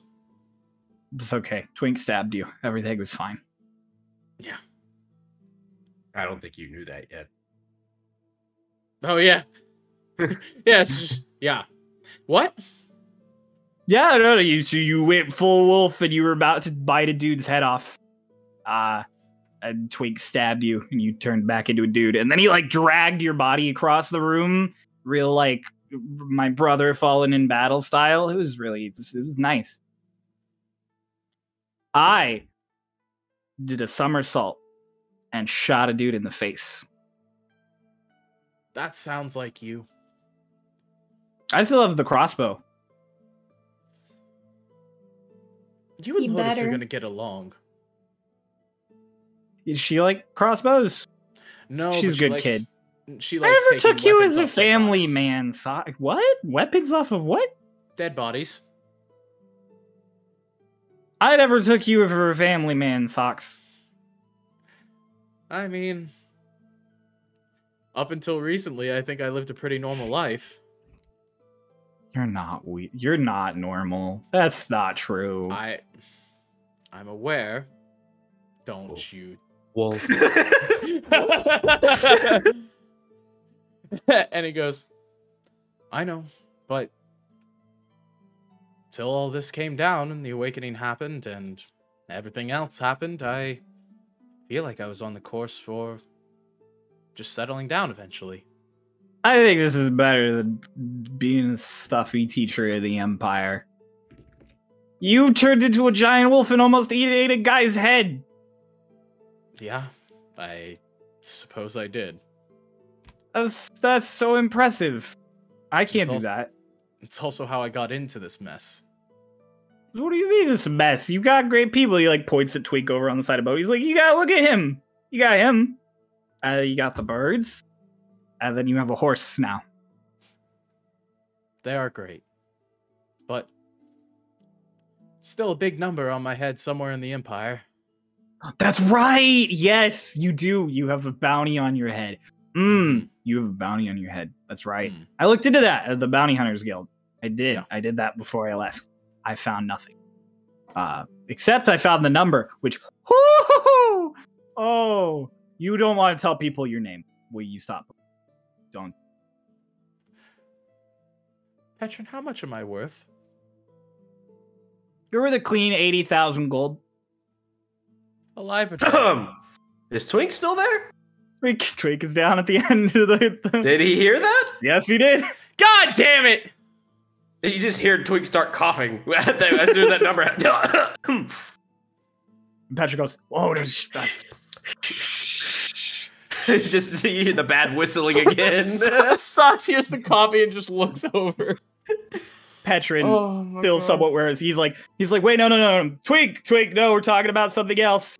It's okay. Twink stabbed you. Everything was fine. Yeah. I don't think you knew that yet. Oh, yeah. Yeah, it's just, yeah. What? Yeah, no, you went full wolf and you were about to bite a dude's head off. And Twink stabbed you and you turned back into a dude. And then he like dragged your body across the room. Real like my brother fallen in battle style. It was nice. I did a somersault and shot a dude in the face. That sounds like you. I still have the crossbow. You and You Lotus better. are gonna get along. Is she like crossbows? No, She's but a she good likes, kid. She I likes never taking took you weapons as a off dead family bodies. man. What? Weapons off of what? Dead bodies. I never took you for a family man, Socks. I mean, up until recently, I think I lived a pretty normal life. You're not You're not normal. That's not true. I'm aware. Don't you? Wolf. And he goes, I know, but till all this came down and the awakening happened and everything else happened, I feel like I was on the course for just settling down eventually. I think this is better than being a stuffy teacher of the Empire. You turned into a giant wolf and almost ate a guy's head. Yeah, I suppose I did. That's so impressive. I can't It's do also- that. It's also how I got into this mess. What do you mean this mess? You got great people. He like points at Twink over on the side of the boat. He's like, you gotta look at him. You got him. You got the birds. And then you have a horse now. They are great. But still a big number on my head somewhere in the Empire. That's right. Yes, you do. You have a bounty on your head. You have a bounty on your head. That's right. Mm. I looked into that at the Bounty Hunters Guild. I did. Yeah. I did that before I left. I found nothing. Except I found the number, which... Oh, you don't want to tell people your name. Will you stop? Don't. Petron, how much am I worth? You're worth a clean 80,000 gold. Alive and well. Is Twink still there? Twink is down at the end of the... Did he hear that? Yes, he did. God damn it! You just hear Twink start coughing as soon as that number. Patrick goes, whoa, Just you hear the bad whistling again. Socks hears the coffee and just looks over. Petron Oh my still God. somewhat whereas he's like, wait, no. Twink, no, we're talking about something else.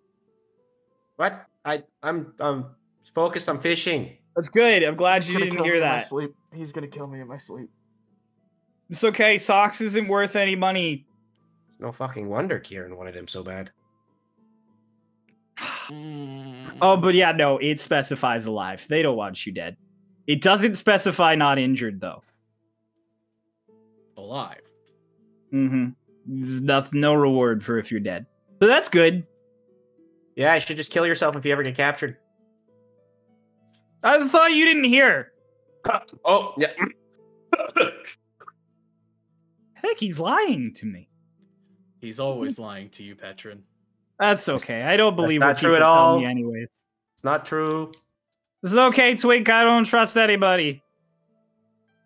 What? I'm focused on fishing. That's good. I'm glad He's you gonna didn't kill hear me in my that. sleep. He's gonna kill me in my sleep. It's okay. Socks isn't worth any money. No fucking wonder Kieran wanted him so bad. Oh, but yeah, no, it specifies alive. They don't want you dead. It doesn't specify not injured, though. Alive. Mm-hmm. There's no reward for if you're dead. So that's good. Yeah, you should just kill yourself if you ever get captured. I thought you didn't hear. Oh, yeah. Heck, he's lying to me. He's always lying to you, Petrin. That's okay. I don't believe not what true people at tell all. me anyways. It's not true. This is okay, Twink. I don't trust anybody.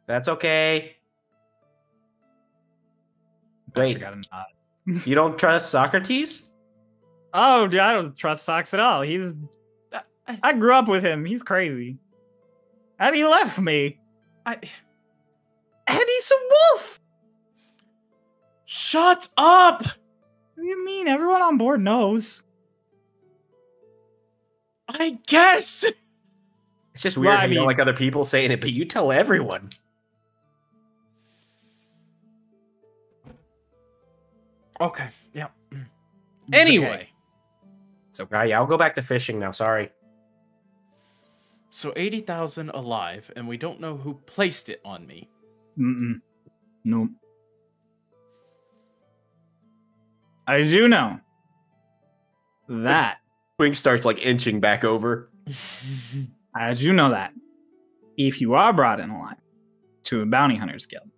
That's okay. I Wait, forgot a nod. you don't trust Socrates? Oh, dude, I don't trust Socks at all. I grew up with him. He's crazy. And he left me. And he's a wolf. Shut up! What do you mean? Everyone on board knows. I guess. It's just weird Well, how I you don't mean- like other people saying it, but you tell everyone. Okay. Yeah. It's Anyway. okay. Yeah, I'll go back to fishing now. Sorry. So 80,000 alive, and we don't know who placed it on me. Mm-mm. Nope. I do know that. Twink starts like inching back over. I do know that if you are brought in alive to a bounty hunters guild,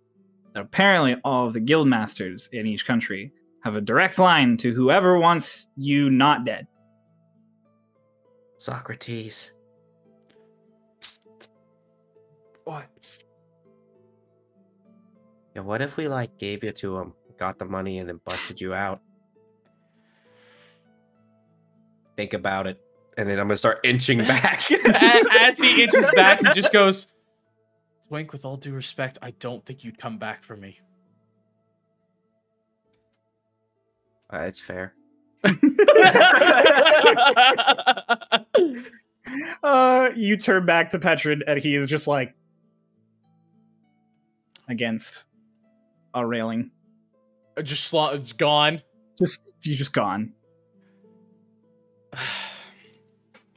that apparently all of the guild masters in each country have a direct line to whoever wants you not dead. Socrates. What? Yeah, what if we like gave you to him, got the money, and then busted you out? Think about it, and then I'm gonna start inching back. As he inches back, he just goes, Twink, with all due respect, I don't think you'd come back for me. It's fair. You turn back to Petrin, and he is just like against a railing. Just gone. You're just gone.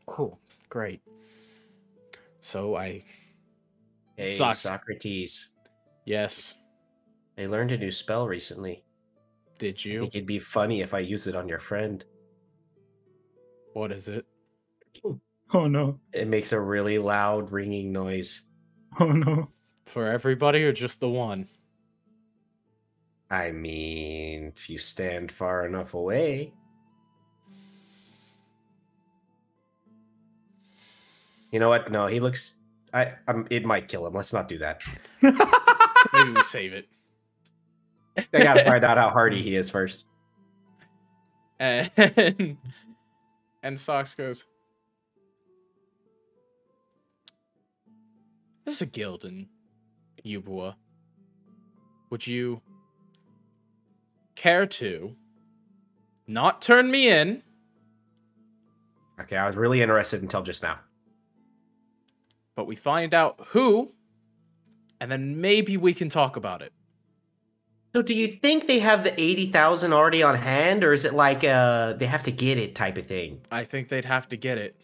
Cool. Great. So I... Hey, Sucks. Socrates. Yes. I learned a new spell recently. Did I you? think it'd be funny if I used it on your friend. What is it? Oh no. It makes a really loud ringing noise. Oh no. For everybody or just the one? I mean, if you stand far enough away. You know what? No, he looks... it might kill him. Let's not do that. Maybe we save it. I gotta find out how hardy he is first. And Socks goes, there's a guild in Ubua. Would you care to not turn me in? Okay, I was really interested until just now. But we find out who, and then maybe we can talk about it. So do you think they have the 80,000 already on hand, or is it like they have to get it type of thing? I think they'd have to get it.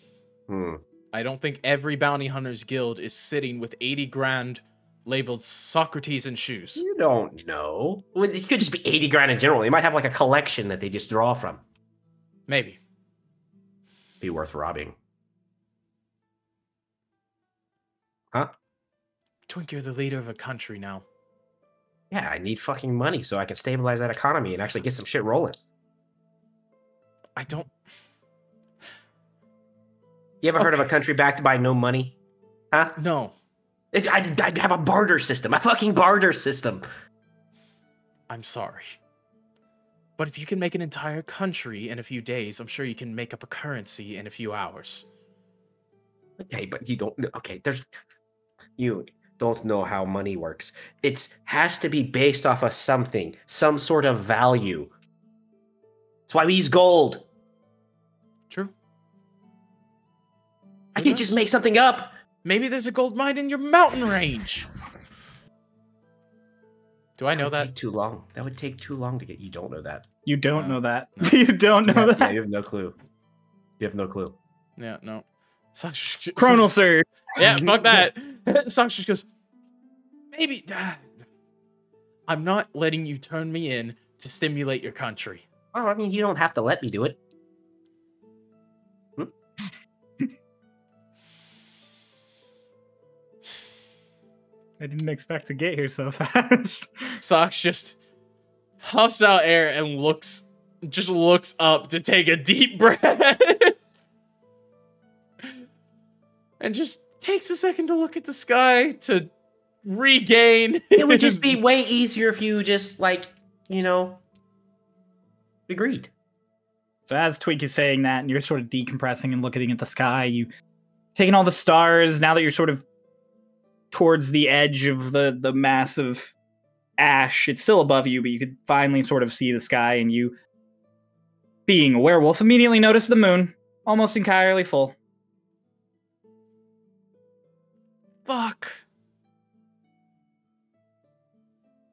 Hmm. I don't think every bounty hunter's guild is sitting with 80 grand labeled Socrates and shoes. You don't know. Well, it could just be 80 grand in general. They might have like a collection that they just draw from. Maybe. Be worth robbing. Huh? Twink, you're the leader of a country now. Yeah, I need fucking money so I can stabilize that economy and actually get some shit rolling. I don't... You ever heard of a country backed by no money? Huh? No. I'd have a barter system. A fucking barter system. I'm sorry. But if you can make an entire country in a few days, I'm sure you can make up a currency in a few hours. Okay, but you don't... Okay, there's... You don't know how money works. It has to be based off of something. Some sort of value. That's why we use gold. True. I can't just make something up. Maybe there's a gold mine in your mountain range. Do I know would that? take too long. That would take too long to get. You don't know that. You don't know that. You don't know that. Yeah, you have no clue. You have no clue. Yeah, no. Chronal Sir. Yeah, fuck that. Sox just goes, maybe. I'm not letting you turn me in to stimulate your country. Oh, I mean, you don't have to let me do it. I didn't expect to get here so fast. Sox just huffs out air and looks up to take a deep breath. And just takes a second to look at the sky to regain. It would just be way easier if you just, like, you know, agreed. So as Twink is saying that, and you're sort of decompressing and looking at the sky, you taking all the stars, now that you're sort of towards the edge of the massive ash, it's still above you, but you could finally sort of see the sky, and you, being a werewolf, immediately notice the moon, almost entirely full. Fuck.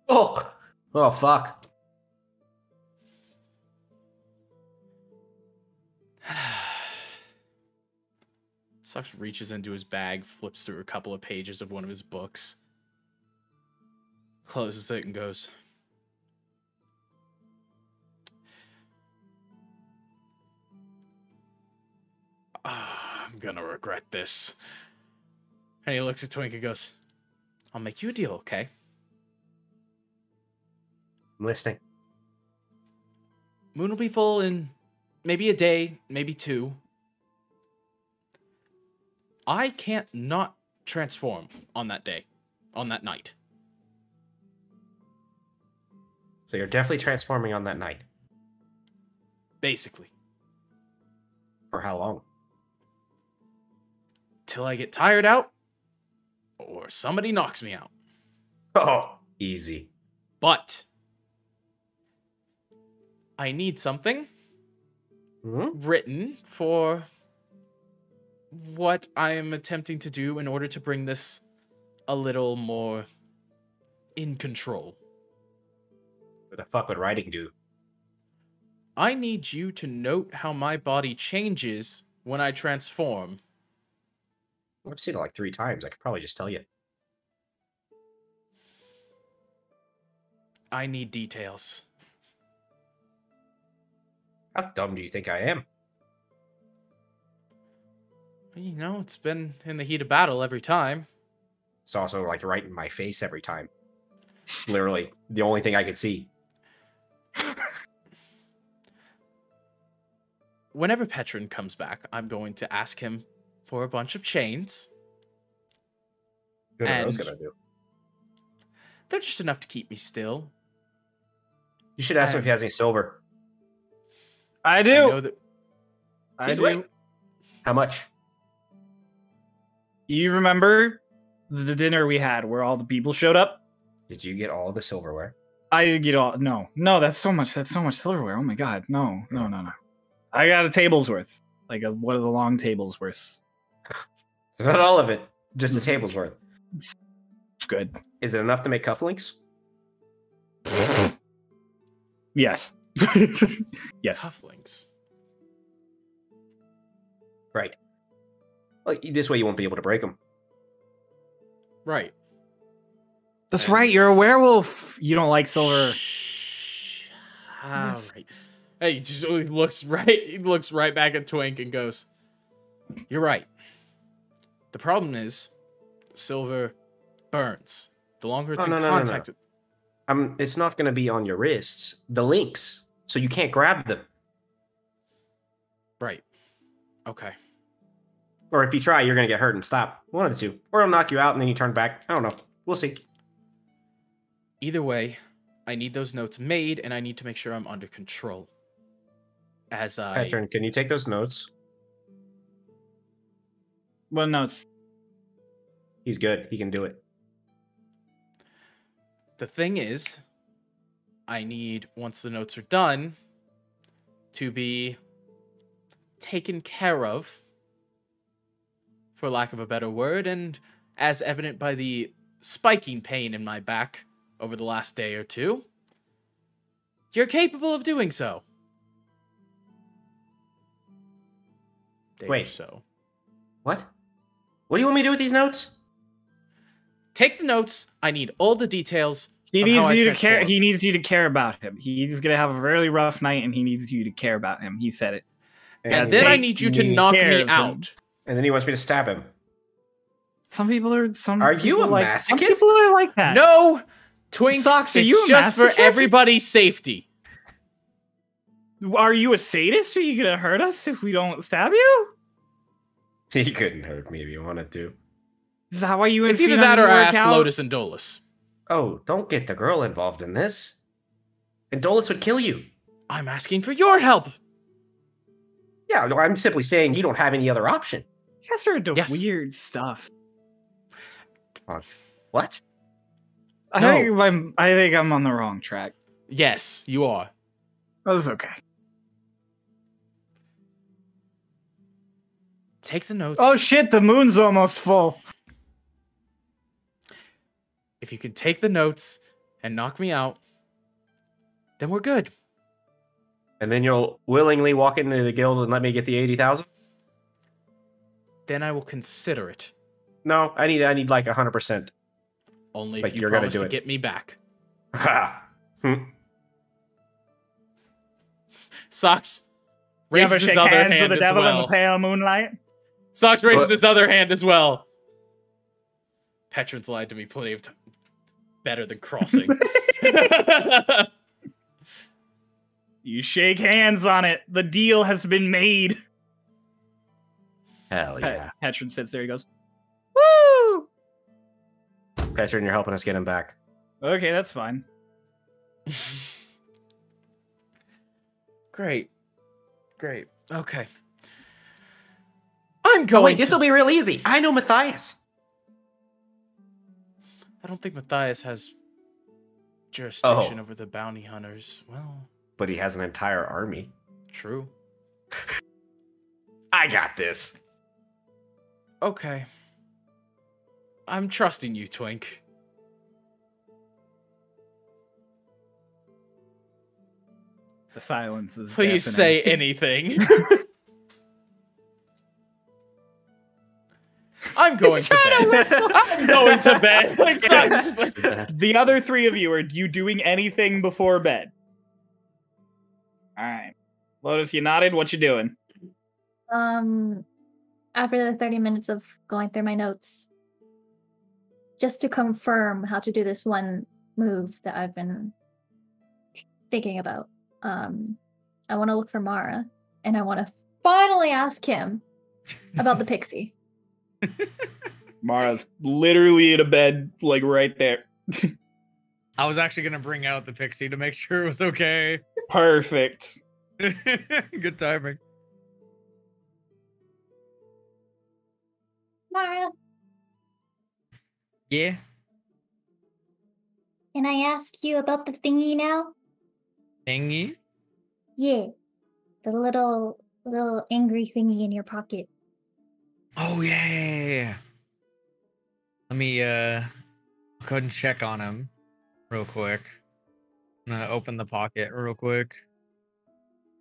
Oh, fuck. Sox reaches into his bag, flips through a couple of pages of one of his books, closes it, and goes, I'm gonna regret this. And he looks at Twink and goes, I'll make you a deal, okay? I'm listening. Moon will be full in maybe a day, maybe two. I can't not transform on that day, on that night. So you're definitely transforming on that night. Basically. For how long? Till I get tired out, or somebody knocks me out. Oh, easy. But I need something written for what I am attempting to do in order to bring this a little more in control. What the fuck would writing do? I need you to note how my body changes when I transform. I've seen it like 3 times. I could probably just tell you. I need details. How dumb do you think I am? You know, it's been in the heat of battle every time. It's also like right in my face every time. Literally, the only thing I could see. Whenever Petron comes back, I'm going to ask him for a bunch of chains. What are those And- gonna do? They're just enough to keep me still. You should ask him if he has any silver. I I do. know that I He's do. wait. How much? You remember the dinner we had where all the people showed up? Did you get all the silverware? I didn't get all. No, that's so much. That's so much silverware. Oh my god, no. I got a table's worth, like one of the long tables worth. Not all of it. Just the table's worth. It's good. Is it enough to make cufflinks? Yes. Yes. cufflinks. Right. Well, this way you won't be able to break them. Right. That's right. You're a werewolf. You don't like silver. Shh. All right. Hey, he just looks right back at Twink and goes, "You're right. The problem is, silver burns. The longer it's in contact with." It's not going to be on your wrists. The links, so you can't grab them. Right. Okay. Or if you try, you're going to get hurt and stop. One of the two. Or it'll knock you out and then you turn back. I don't know. We'll see. Either way, I need those notes made, and I need to make sure I'm under control. As I... Patron, can you take those notes? Well, no, it's He's good. He can do it. The thing is, I need, once the notes are done, to be taken care of for lack of a better word, and as evident by the spiking pain in my back over the last day or two, you're capable of doing so. Wait. So. What? What do you want me to do with these notes? Take the notes. I need all the details. He of how needs I you to care. transform. He needs you to care about him. He's gonna have a really rough night, and he needs you to care about him. He said it. And then I takes need you to me knock care me of him. out. And then he wants me to stab him. Some people are. Some Are you people a like, Some masochist? people are like that. No, Twink. Socks, are it's you a just for masochist? everybody's safety. Are you a sadist? Are you gonna hurt us if we don't stab you? He couldn't hurt me if he wanted to. Is that why you? and It's either Phenom that or work ask out? Lotus and Dolus. Oh, don't get the girl involved in this. And Dolus would kill you. I'm asking for your help. Yeah, no, I'm simply saying you don't have any other option. You guys are into Yes. weird stuff. What? I No. think I'm on the wrong track. Yes, you are. That's okay. Take the notes. Oh shit! The moon's almost full. If you can take the notes and knock me out, then we're good. And then you'll willingly walk into the guild and let me get the 80,000? Then I will consider it. No, I need like 100%. Only But if you you're gonna promise do to it. get me back. Ha! Socks You ever raises his shake other hands hand with the as devil in the well. pale moonlight? Socks raises What? his other hand as well. Petron's lied to me plenty of times. Better than crossing. You shake hands on it. The deal has been made. Hell yeah. Petron sits there. He goes, "Woo! Petron, you're helping us get him back. Okay, that's fine." Great. Great. Okay. I'm going Oh, wait, this will be real easy. I know Matthias. I don't think Matthias has jurisdiction Oh. over the bounty hunters. Well, But he has an entire army. true. I got this. Okay. I'm trusting you, Twink. The silence is Please deafening. say anything. I'm going to bed. I'm going to bed. Like, Socks is just like, The other three of you, are you doing anything before bed? All right. Lotus, you nodded. What you doing? After the 30 minutes of going through my notes, just to confirm how to do this one move that I've been thinking about, I want to look for Mara, and I want to finally ask him about the pixie. Mara's literally in a bed, like right there. I was actually gonna bring out the pixie to make sure it was okay. Perfect. Good timing. Mara, Yeah. can I ask you about the thingy now? Thingy. Yeah, the little angry thingy in your pocket. Oh yeah. Let me go ahead and check on him real quick. I'm gonna open the pocket real quick.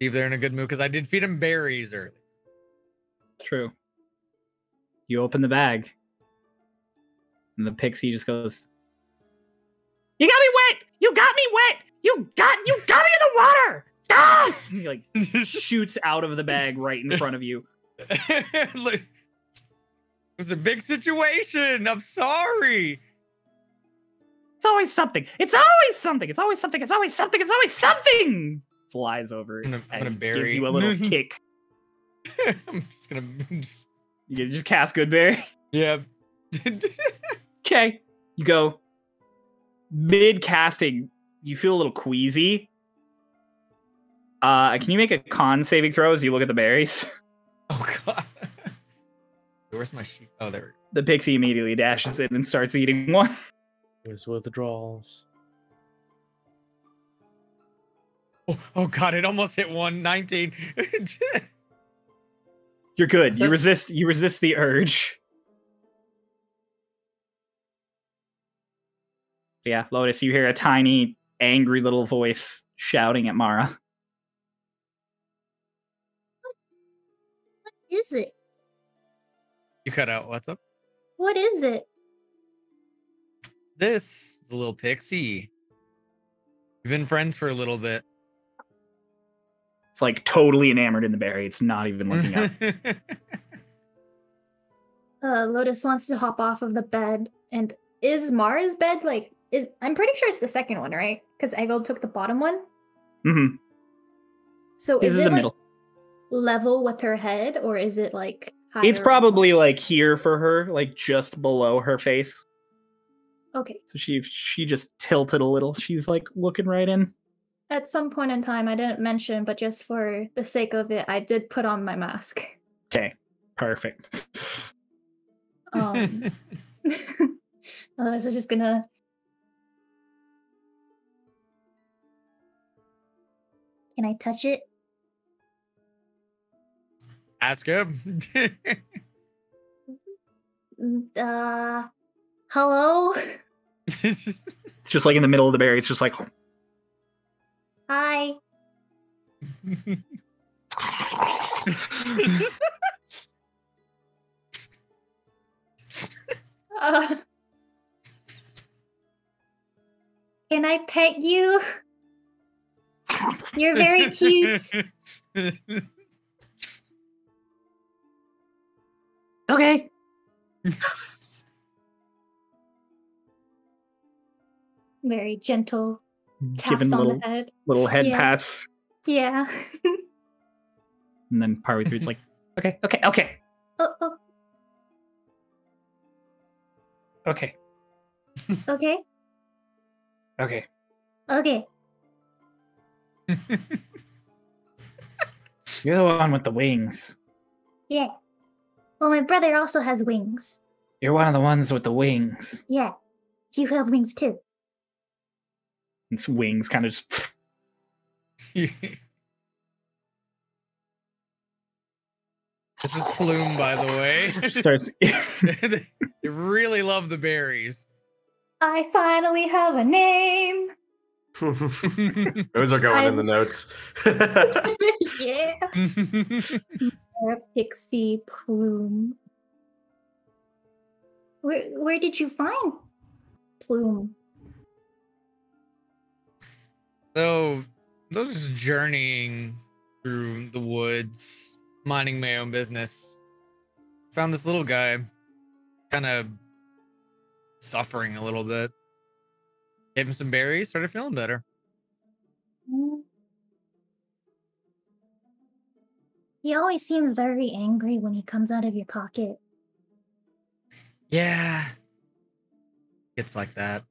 See if they're in a good mood, because I did feed him berries early. True. You open the bag, and the pixie just goes, "You got me wet! You got me wet! You got me in the water! Ah!" And he like shoots out of the bag right in front of you. Look, it was a big situation. I'm sorry. It's always something. It's always something. It's always something. It's always something. It's always something. Flies over I'm gonna and bury- gives you a little kick. I'm just gonna You just cast Goodberry. yeah. Okay. You go mid casting. You feel a little queasy. Can you make a con saving throw as you look at the berries? Oh god. Where's my sheep? Oh, there. The pixie immediately dashes in and starts eating one. There's withdrawals. Oh god, it almost hit 119. You're good. You Says- resist the urge. Yeah, Lotus, you hear a tiny, angry little voice shouting at Mara. What is it? You cut out. What's up? What is it? This is a little pixie. We've been friends for a little bit. It's like totally enamored in the berry. It's not even looking up. Lotus wants to hop off of the bed. And is Mara's bed like I'm pretty sure it's the second one, right? Because Eggle took the bottom one. Mm-hmm. So This is is it the like middle. level with her head, or is it like higher? It's probably like here for her, like just below her face. Okay. So she just tilted a little. She's like looking right in. At some point in time, I didn't mention, but just for the sake of it, I did put on my mask. Okay, perfect. Otherwise, I'm just gonna. Can I touch it? Ask him. Hello? It's just like in the middle of the berry. It's just like. Hi. Can I pet you? You're very cute. Okay. Very gentle taps Giving on little the head. little head Yeah. pats, Yeah. and then partway through, it's like, okay. Oh, Okay. okay. Okay. Okay. You're the one with the wings. Yeah. Well, my brother also has wings. You're one of the ones with the wings. Yeah. You have wings too. Its wings kind of just. This is Plume, by the way. starts. They really love the berries. I finally have a name. Those are going in the notes. Yeah. Pixie Plume. Where did you find Plume? So, I was just journeying through the woods, minding my own business. Found this little guy, kind of suffering a little bit. Gave him some berries, started feeling better. He always seems very angry when he comes out of your pocket. Yeah. It's like that.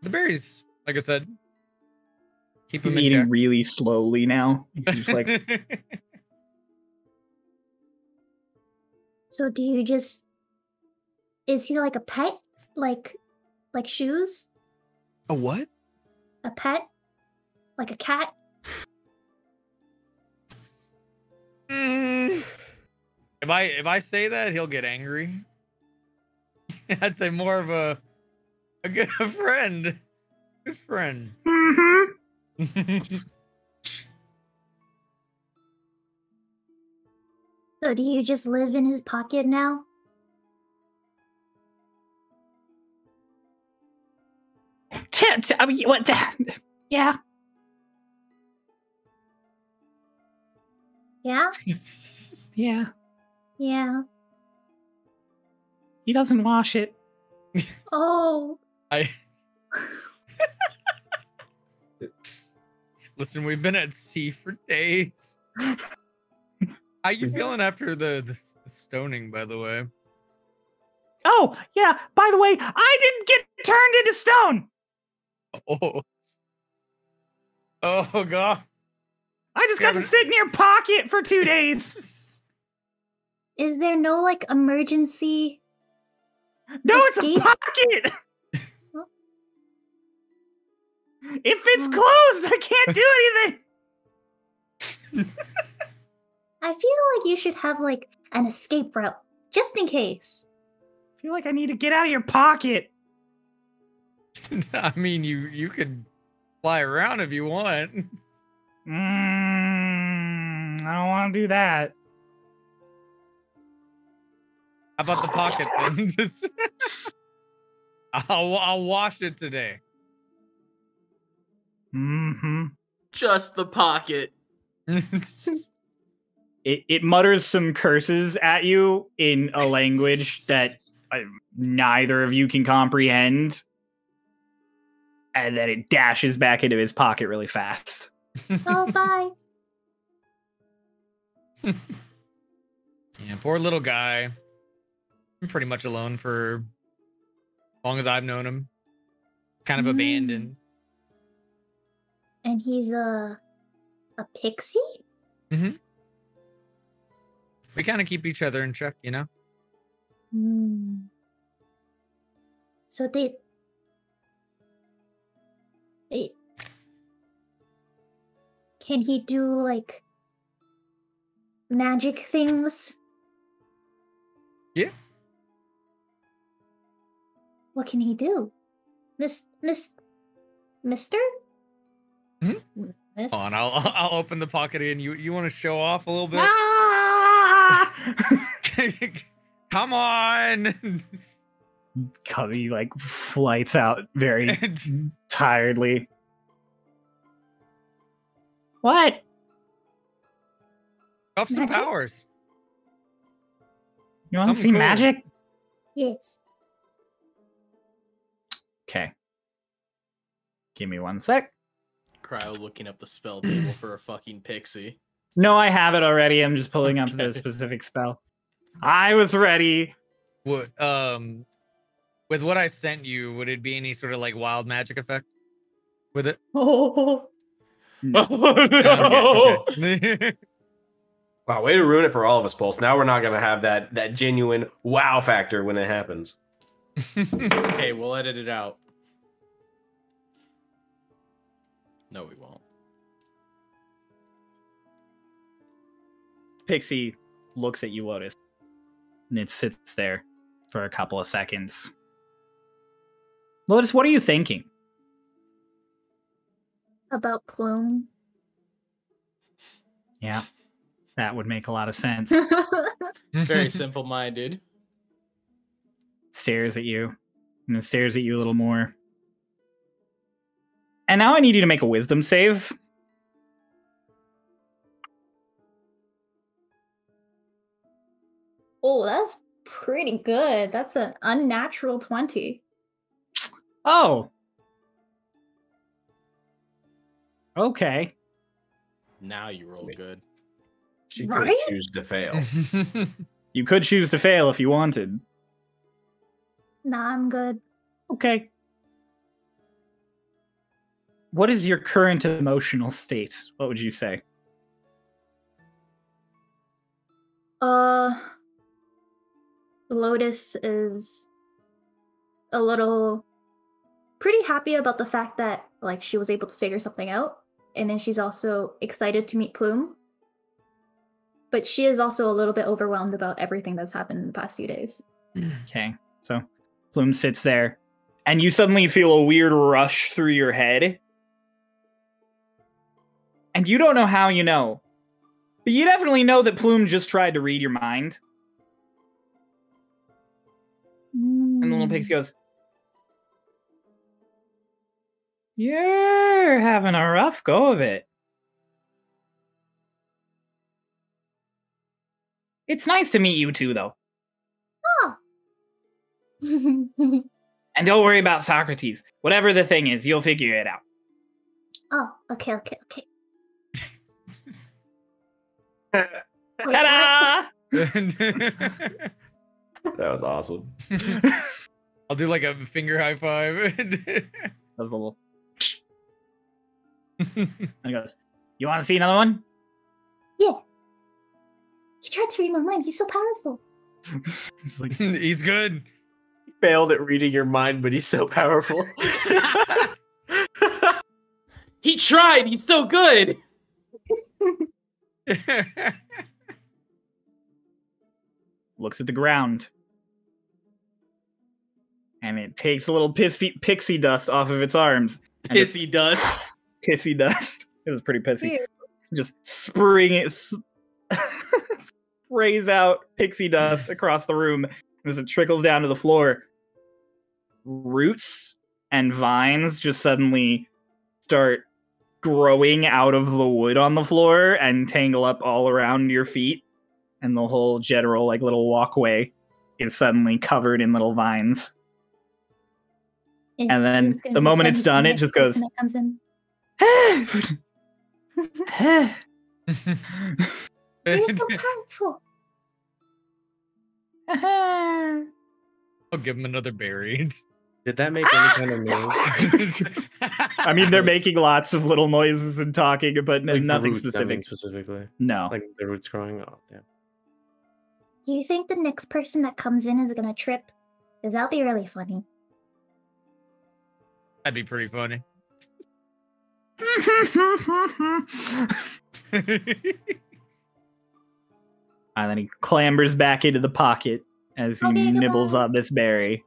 The berries, like I said, keep He's him in eating check. really slowly now. He's like, So do you just... Is he like a pet? Like shoes? A what? A pet? Like a cat? If I say that, he'll get angry. I'd say more of a good friend. Good friend. mm-hmm. So do you just live in his pocket now? I mean, what? Yeah. Yeah? Yeah. Yeah. He doesn't wash it. Oh. Listen, we've been at sea for days. How you feeling after the stoning, by the way? Oh, yeah. By the way, I didn't get turned into stone. Oh. Oh, God. I just got to sit in your pocket for 2 days. Is there no like emergency? No, Escape? it's a pocket. If it's closed, I can't do anything. I feel like you should have like an escape route, just in case. feel like I need to get out of your pocket. I mean, you could fly around if you want. I don't want to do that. How about the pocket then? I'll wash it today. Mm-hmm. Just the pocket. It mutters some curses at you in a language that neither of you can comprehend. And then it dashes back into his pocket really fast. Oh, bye. Yeah, poor little guy. I'm pretty much alone for as long as I've known him. Kind of abandoned. And he's a pixie? Mm-hmm. We kind of keep each other in check, you know? So they can he do like magic things? Yeah. What can he do? Mister? Mhm. Miss? Hold on, I'll open the pocket again. You want to show off a little bit? Ah! Come on. Cubby like flights out very tiredly. What? Off some Magic? powers. You want to Something see cool. magic? Yes. Okay. Give me 1 sec. Cryo looking up the spell table for a fucking pixie. No, I have it already. I'm just pulling up the Okay. specific spell. I was ready. What with what I sent you, would it be any sort of like wild magic effect with it? Oh. Oh no! Okay. Wow, way to ruin it for all of us, Pulse. Now we're not gonna have that genuine wow factor when it happens. Okay, we'll edit it out. No, we won't. Pixie looks at you, Lotus. And it sits there for a couple of seconds. Lotus, what are you thinking? About Plume. Yeah, that would make a lot of sense. Very simple-minded. Stares at you. And then stares at you a little more. And now I need you to make a wisdom save. Oh, that's pretty good. That's an unnatural 20. Oh. Okay. Now you roll good. She could Right? choose to fail. You could choose to fail if you wanted. Nah, I'm good. Okay. What is your current emotional state? What would you say? Lotus is a little pretty happy about the fact that like she was able to figure something out, and then she's also excited to meet Plume. But she is also a little bit overwhelmed about everything that's happened in the past few days. Okay. So Plume sits there, and you suddenly feel a weird rush through your head. And you don't know how you know. But you definitely know that Plume just tried to read your mind. And the little pixie goes, "You're having a rough go of it. It's nice to meet you two, though. And don't worry about Socrates. Whatever the thing is, you'll figure it out." Oh, okay. Wait, what? Ta-da! That was awesome. I'll do like a finger high five. That was a little. And he goes, "You want to see another one?" Yeah. He tried to read my mind. He's so powerful. It's like, He's good. Failed at reading your mind, but he's so powerful. He tried! He's so good! looks at the ground. and it takes a little pixie dust off of its arms. Pissy dust. Pissy dust. It was pretty pissy. Ew. Just sprays out pixie dust across the room as it trickles down to the floor. Roots and vines just suddenly start growing out of the wood on the floor and tangle up all around your feet, and the whole general like little walkway is suddenly covered in little vines. And then It's gonna the be moment funny it's done, when it next just goes, person that comes in. You're so powerful. I'll give him another berry. Did that make any kind of noise? I mean, they're making lots of little noises and talking, but Like the nothing roots, I mean, specific. specifically. No. Like the roots growing. Oh, yeah. You think the next person that comes in is gonna trip? Because that'll be really funny. That'd be pretty funny. And then he clambers back into the pocket as he Okay, nibbles goodbye. on this berry.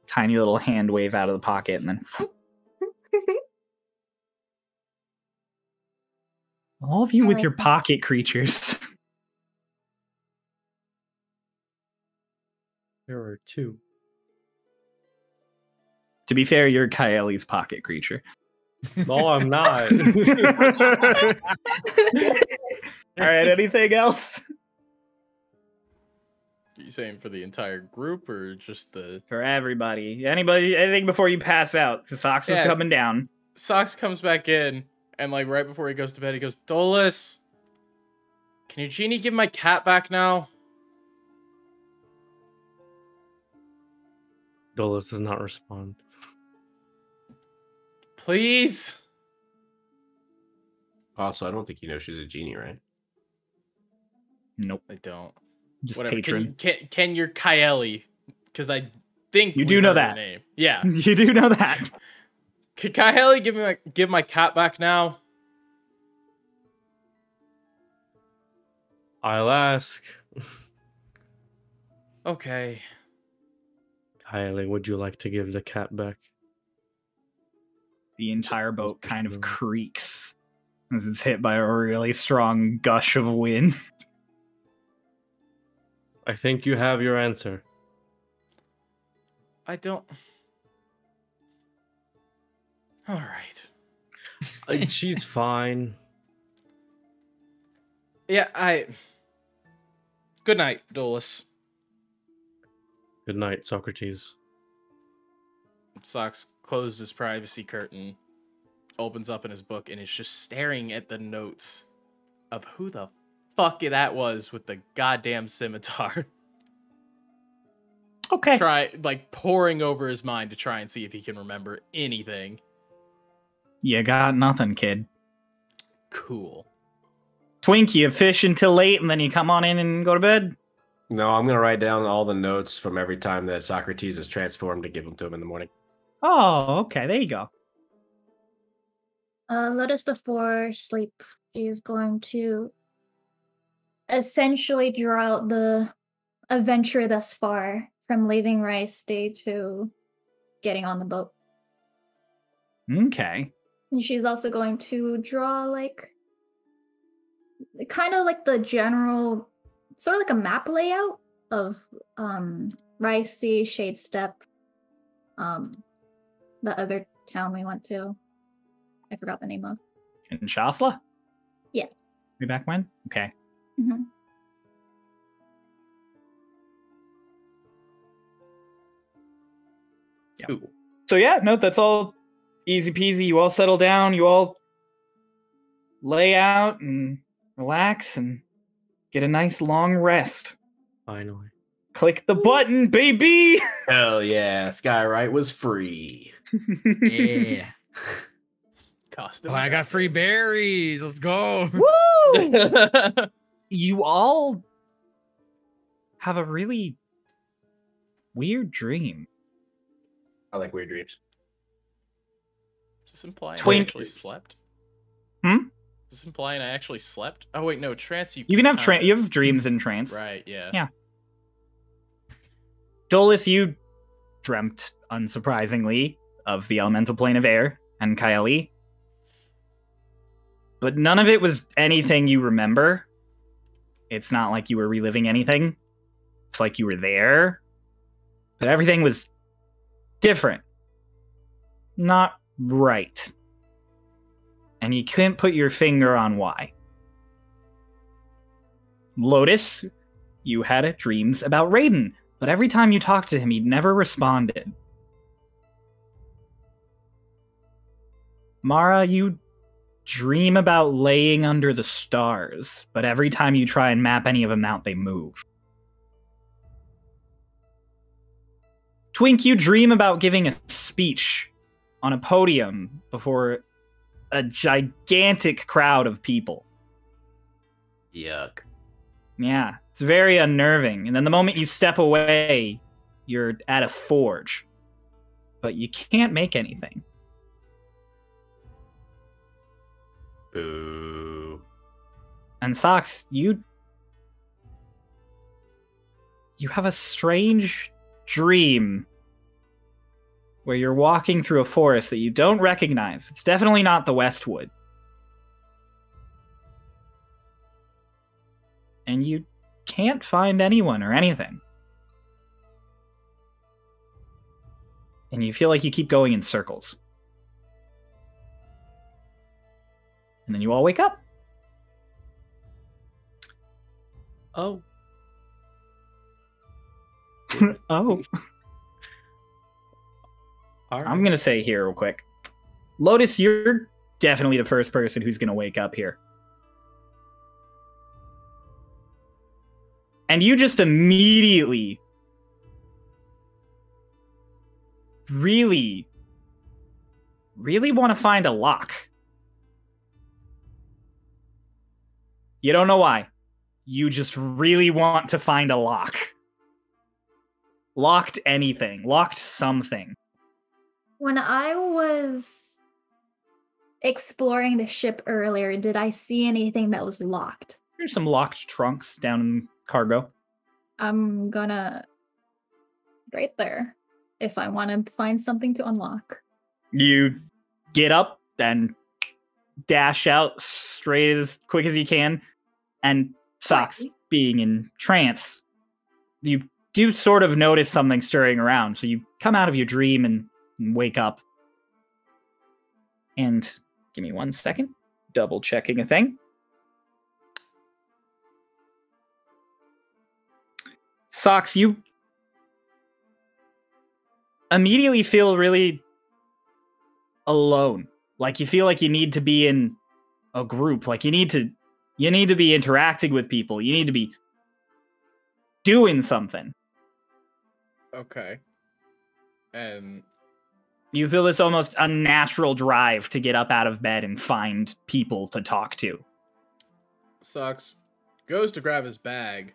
Tiny little hand wave out of the pocket, and then all of you I with like your that. pocket creatures. There are two. To be fair, you're Kaeli's pocket creature. No, I'm not. All right, anything else? Are you saying for the entire group or just the... For everybody. Anybody, anything before you pass out? The socks is Yeah. coming down. Socks comes back in, and like right before he goes to bed, he goes, Dolus, can your genie give my cat back now? Dolus does not respond. Please? Also, I don't think you know she's a genie, right? Nope. I don't. Just Whatever. patron. Can your Kaeli? Because I think You we do know heard her that. name. Yeah. You do know that. Could Kaeli give my cat back now? I'll ask. Okay. Kylie, would you like to give the cat back? The entire Just- boat kind of creaks as it's hit by a really strong gush of wind. I think you have your answer. I don't... Alright. She's fine. Yeah, Good night, Dolus. Good night, Socrates. Socks closed his privacy curtain, opens up in his book, and is just staring at the notes of who the fuck that was with the goddamn scimitar. Okay. Pouring over his mind to try and see if he can remember anything. You got nothing, kid. Cool. Twink, you fish until late and then you come on in and go to bed? No, I'm gonna write down all the notes from every time that Socrates is transformed to give them to him in the morning. Oh, okay. There you go. Lotus before sleep, she's going to essentially draw out the adventure thus far from leaving Rice Day to getting on the boat. Okay. And she's also going to draw kind of like the general, sort of like a map layout of Rice Sea, Shadesteppe, the other town we went to. I forgot the name of. In Shasla? Yeah. Way back when? Okay. Mm-hmm. Cool. So yeah, no, that's all easy peasy. You all settle down. You all lay out and relax and get a nice long rest. Finally. Click the button, baby! Hell yeah, Skywrite was free. Yeah. Cost Oh, I got free berries. Let's go. Woo! You all have a really weird dream. I like weird dreams. Is this implying I Twink. actually slept? Hmm? Is this implying I actually slept? Oh wait, no, trance You can have kinda- you have dreams in trance. Right, yeah. Yeah. Dolus, you dreamt, unsurprisingly, of the elemental plane of air and Kaeli. But none of it was anything you remember. It's not like you were reliving anything. It's like you were there. But everything was different. Not right. And you couldn't put your finger on why. Lotus, you had dreams about Raiden, but every time you talked to him, he never responded. Mara, you dream about laying under the stars, but every time you try and map any of them out, they move. Twink, you dream about giving a speech on a podium before a gigantic crowd of people. Yuck. Yeah, it's very unnerving. And then the moment you step away, you're at a forge. But you can't make anything. Boo. And Socks, you have a strange dream where you're walking through a forest that you don't recognize. It's definitely not the Westwood. And you can't find anyone or anything. And you feel like you keep going in circles. And then you all wake up. Oh. Oh. All right. I'm going to say here real quick. Lotus, you're definitely the first person who's going to wake up here. And you just immediately really want to find a lock. You don't know why. You just really want to find a lock. Locked anything. Locked something. When I was exploring the ship earlier, did I see anything that was locked? There's some locked trunks down in cargo. I'm gonna right there if I want to find something to unlock. You get up and dash out straight as quick as you can, and Socks, being in trance, you do sort of notice something stirring around, so you come out of your dream and wake up. And give me 1 second, double checking a thing. Socks, you immediately feel really alone. Like you feel like you need to be in a group. Like you need to be interacting with people. You need to be doing something. Okay. And you feel this almost unnatural drive to get up out of bed and find people to talk to. Socks goes to grab his bag,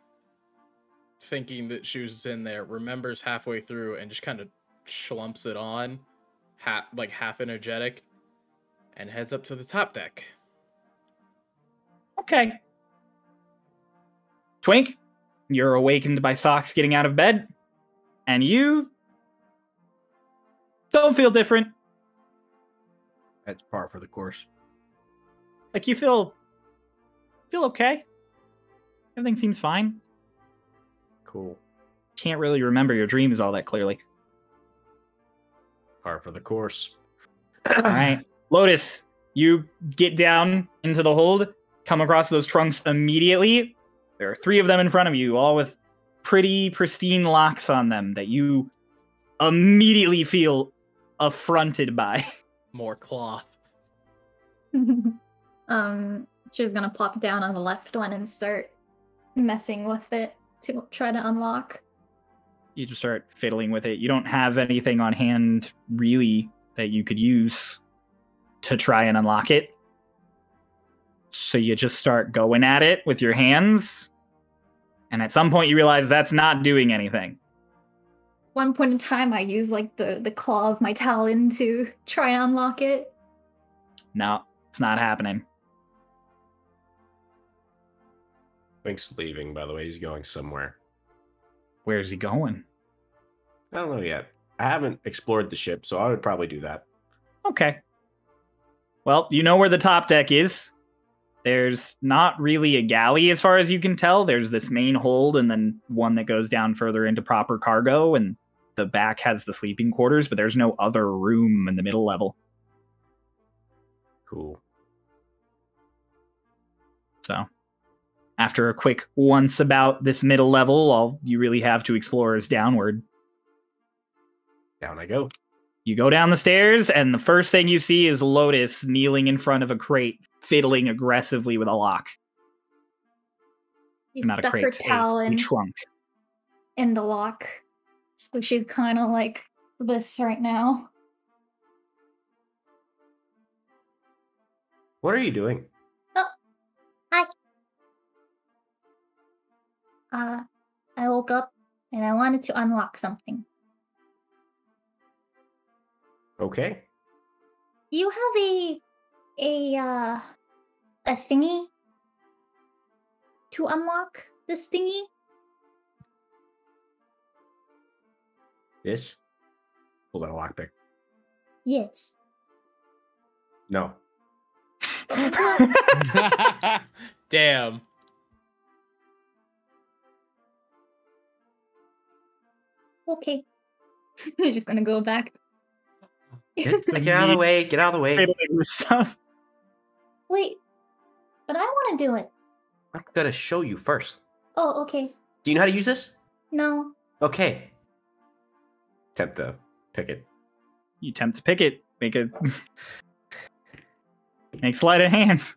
thinking that Shoes is in there, remembers halfway through, and just kind of schlumps it on, half energetic, and heads up to the top deck. Okay. Twink, you're awakened by Socks getting out of bed, and you don't feel different. That's par for the course. Like you feel okay. Everything seems fine. Cool. Can't really remember your dreams all that clearly. Par for the course. All right. Lotus, you get down into the hold, come across those trunks immediately. There are 3 of them in front of you, all with pretty pristine locks on them that you immediately feel affronted by. More cloth. She's gonna plop down on the left one and start messing with it to try to unlock. You just start fiddling with it. You don't have anything on hand, really, that you could use to try and unlock it. So you just start going at it with your hands. And at some point you realize that's not doing anything. One point in time, I use like the claw of my talon to try and unlock it. No, it's not happening. Wink's leaving, by the way. He's going somewhere. Where's he going? I don't know yet. I haven't explored the ship, so I would probably do that. Okay. Well, you know where the top deck is. There's not really a galley as far as you can tell. There's this main hold and then one that goes down further into proper cargo, and the back has the sleeping quarters, but there's no other room in the middle level. Cool. So, after a quick once about this middle level, all you really have to explore is downward. Down I go. You go down the stairs, and the first thing you see is Lotus kneeling in front of a crate, fiddling aggressively with a lock. She Not a stuck crate, her towel a trunk. in the lock. So she's kind of like this right now. What are you doing? Oh, hi. I woke up and I wanted to unlock something. Okay. You have a thingy to unlock this thingy? This? Pulls out a lockpick. Yes. No. Damn. Okay. I'm just gonna go back. Get out of the way. Get out of the way. Fiddling with stuff. Wait, but I want to do it. I'm gonna show you first. Oh, okay. Do you know how to use this? No. Okay. Attempt to pick it. You attempt to pick it. Make a make sleight of hand.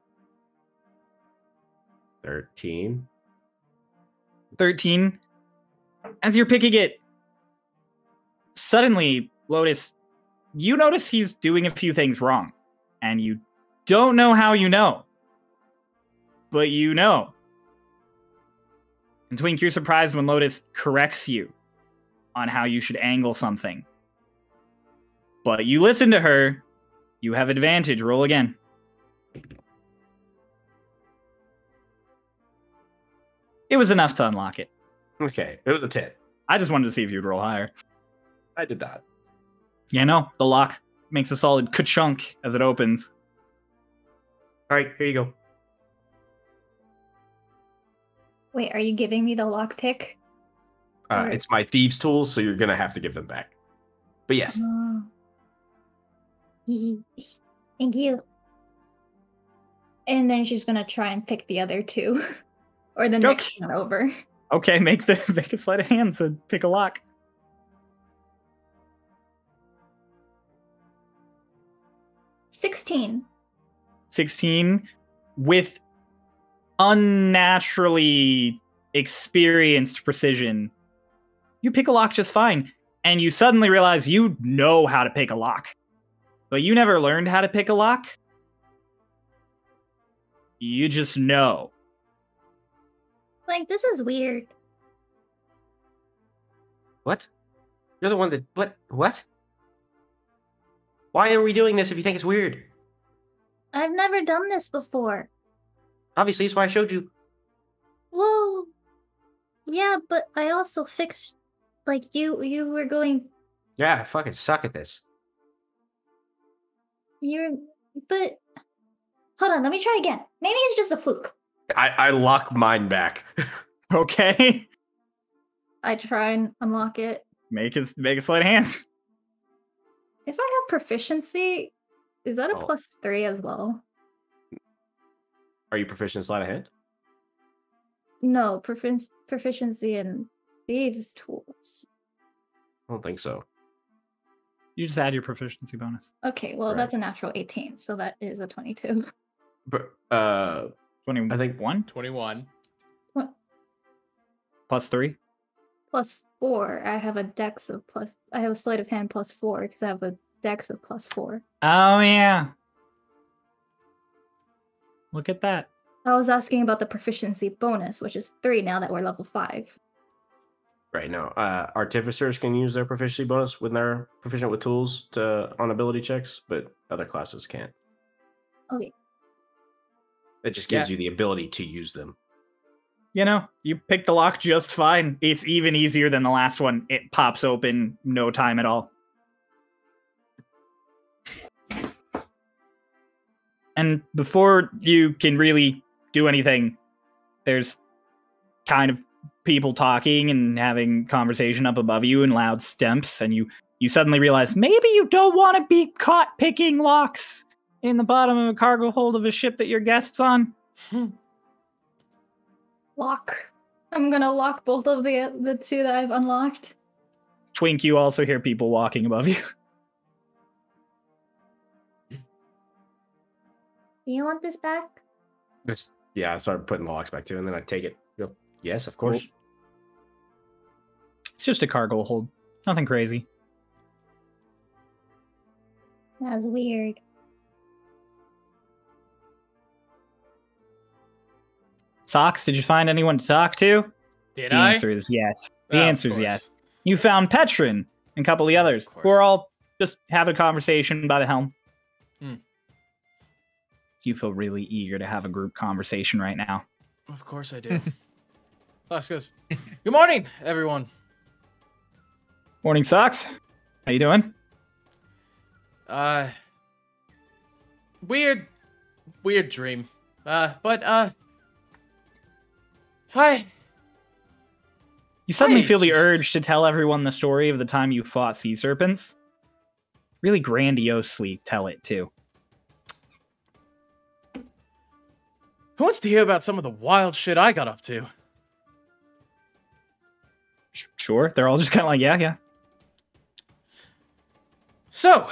13. 13. As you're picking it, suddenly, Lotus, you notice he's doing a few things wrong. And you don't know how you know. But you know. And Twink, you're surprised when Lotus corrects you on how you should angle something. But you listen to her. You have advantage. Roll again. It was enough to unlock it. Okay. It was a 10. I just wanted to see if you'd roll higher. I did not. Yeah, no, the lock makes a solid ka-chunk as it opens. All right. Here you go. Wait, are you giving me the lockpick? Or- It's my thieves' tools, so you're gonna have to give them back. But yes. Oh. Thank you. And then she's gonna try and pick the other two. Or the next one over. Okay, make a sleight of hand to pick a lock. 16. 16 with unnaturally experienced precision. You pick a lock just fine, and you suddenly realize you know how to pick a lock. But you never learned how to pick a lock. You just know. Like, this is weird. What? You're the one that... What? Why are we doing this if you think it's weird? I've never done this before. Obviously, that's why I showed you. Well, yeah, but I also fixed... Like, you were going... Yeah, I fucking suck at this. But... Hold on, let me try again. Maybe it's just a fluke. I lock mine back. Okay. I try and unlock it. Make a sleight of hand. If I have proficiency, is that a Oh. +3 as well? Are you proficient in sleight of hand? No, proficiency in thieves' tools. I don't think so. You just add your proficiency bonus. Okay, well, Right. that's a natural 18, so that is a 22. But 21. I think 21. Plus 3. +4. I have a dex of plus. I have a sleight of hand +4 because I have a dex of +4. Oh, yeah. Look at that. I was asking about the proficiency bonus, which is 3 now that we're level 5. right now, artificers can use their proficiency bonus when they're proficient with tools on ability checks, but other classes can't. Okay. It just gives you the ability to use them. you know, you pick the lock just fine. It's even easier than the last one. It pops open no time at all. And before you can really do anything, there's kind of people talking and having conversation up above you in loud steps, and you suddenly realize maybe you don't want to be caught picking locks in the bottom of a cargo hold of a ship that your guest's on. Lock. I'm gonna lock both of the two that I've unlocked. Twink, you also hear people walking above you. You want this back? Yeah, I started putting the locks back too, and then I take it. Yep. Yes, of course. Cool. It's just a cargo hold. Nothing crazy. That's weird. Socks, did you find anyone to talk to? Did The I? answer is yes. The Oh, of answer is course. yes. You found Petrin and a couple of the others who course. are all just having a conversation by the helm. Hmm. You feel really eager to have a group conversation right now. Of course I do. Fox goes, good morning, everyone. Morning, Socks. How you doing? Weird dream. Hi. You suddenly I feel the just- urge to tell everyone the story of the time you fought sea serpents. Really grandiosely tell it, too. Who wants to hear about some of the wild shit I got up to? Sure. They're all just kind of like, yeah. So,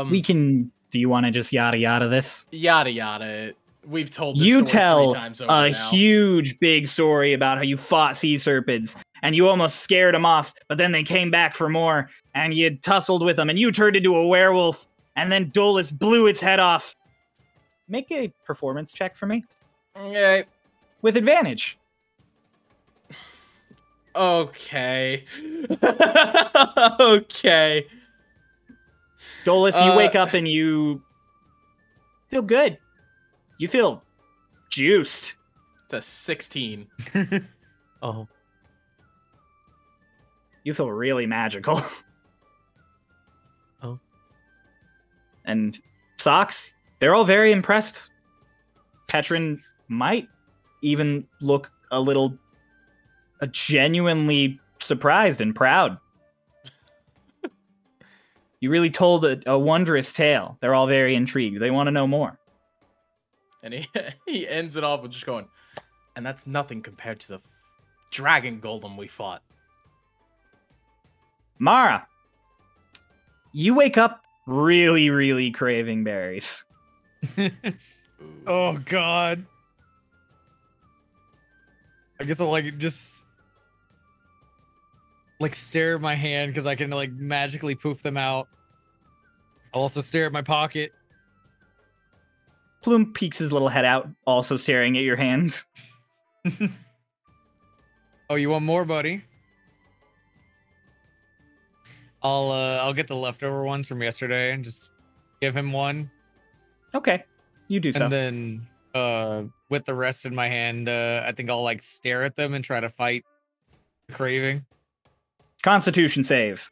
We can... Do you want to just yada yada this? yada yada. We've told this You story tell 3 times over a now. huge, big story about how you fought sea serpents, and you almost scared them off, but then they came back for more, and you tussled with them, and you turned into a werewolf, and then Dolus blew its head off. Make a performance check for me. Okay. With advantage. Okay. Okay. Dolus, you wake up and you feel good. You feel juiced. It's a 16. Oh, You feel really magical. Oh. And Socks, they're all very impressed. Petrin might even look genuinely surprised and proud. You really told a wondrous tale. They're all very intrigued. They want to know more. And he ends it off with just going, and that's nothing compared to the dragon golem we fought. Mara, you wake up really, really craving berries. Oh god. I guess I'll just stare at my hand because I can magically poof them out. I'll also stare at my pocket. Plume peeks his little head out, also staring at your hand. Oh, you want more, buddy? I'll get the leftover ones from yesterday and just give him one. Okay, you do so. And then with the rest in my hand, I think I'll stare at them and try to fight the craving. Constitution save.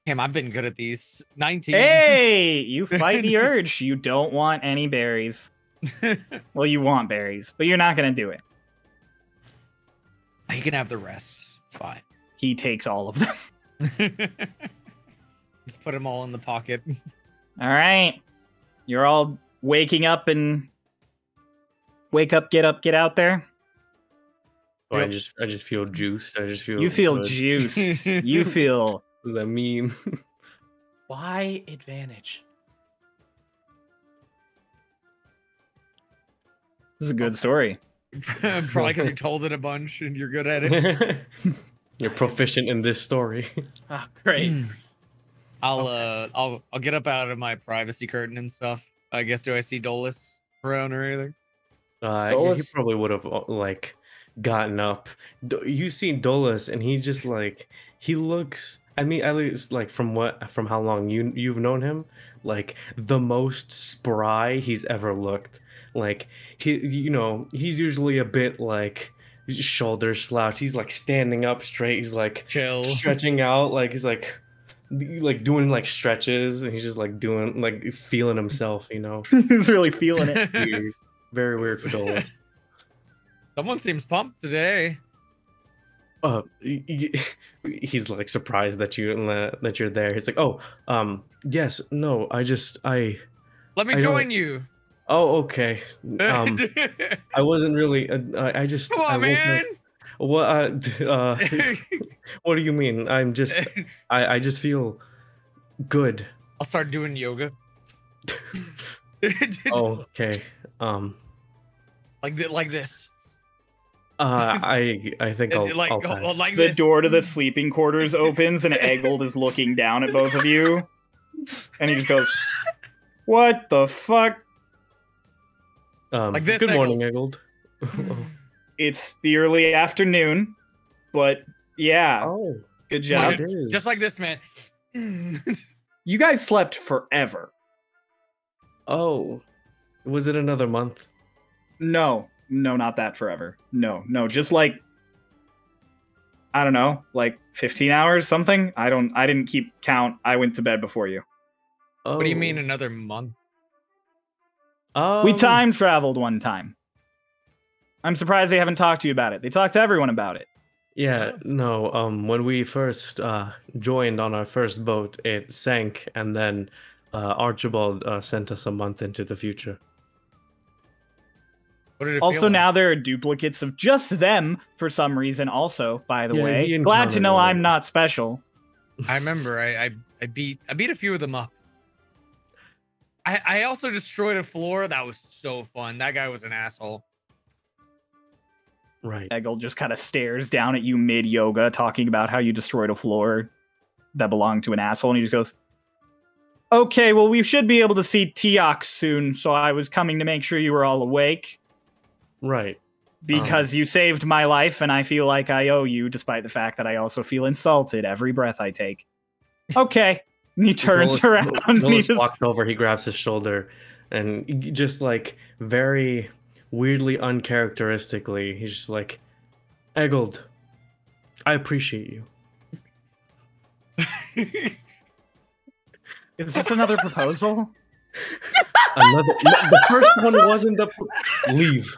Damn, I've been good at these. 19. Hey, you fight the urge. You don't want any berries. Well, you want berries, but you're not going to do it. You can have the rest. It's fine. He takes all of them. Just put them all in the pocket. All right. You're all waking up and wake up, get out there. oh, I just feel juiced. I just feel. You feel good. juiced. You feel What does that mean? Why advantage? This is a good story. Probably because you told it a bunch and you're good at it. You're proficient in this story. Oh, great. I'll get up out of my privacy curtain and stuff. I guess, do I see Dolus around or anything? He Dolus- probably would have gotten up. You've seen Dolus, and he just he looks. I mean, at least like from how long you've known him, like the most spry he's ever looked. Like he's usually a bit like shoulder slouch. He's like standing up straight. He's like Chill. stretching out. Like he's like doing like stretches, and he's just like doing like feeling himself. He's really feeling it. Weird. Very weird for Dolos. Someone seems pumped today. He's like surprised that you're there. He's like, yes, no, Let me join you. Oh, okay. I wasn't really. I just. Come on, man. What? What do you mean? I just feel good. I'll start doing yoga. Oh, okay. Like this. I think I'll pass. like The this. door to the sleeping quarters opens and Eggold is looking down at both of you. And he just goes, "What the fuck?" Like this, Good morning, Eggold. It's the early afternoon, but yeah. Oh, Good job. it is. Just like this, man. You guys slept forever. Oh, was it another month? No, not that forever. No, just like, I don't know, like 15 hours, something. I didn't keep count. I went to bed before you. Oh. What do you mean another month? We time traveled one time. I'm surprised they haven't talked to you about it. They talked to everyone about it. Yeah, no. When we first joined on our first boat, it sank, and then Archibald sent us a month into the future. What did it feel Also, like? now there are duplicates of just them for some reason. Also, by the Yeah, way, he glad to encountered know one. I'm not special. I remember I beat a few of them up. I also destroyed a floor. That was so fun. That guy was an asshole. Right. Eggold just kind of stares down at you mid yoga, talking about how you destroyed a floor that belonged to an asshole, and he just goes, "Okay, well, we should be able to see Tiak soon, so I was coming to make sure you were all awake. Right. Because you saved my life, and I feel like I owe you, despite the fact that I also feel insulted every breath I take." Okay. And he turns around and he Dolos just... walks over, he grabs his shoulder, and just like very weirdly uncharacteristically, he's just like, "Eggold, I appreciate you." Is this another proposal? The first one wasn't leave.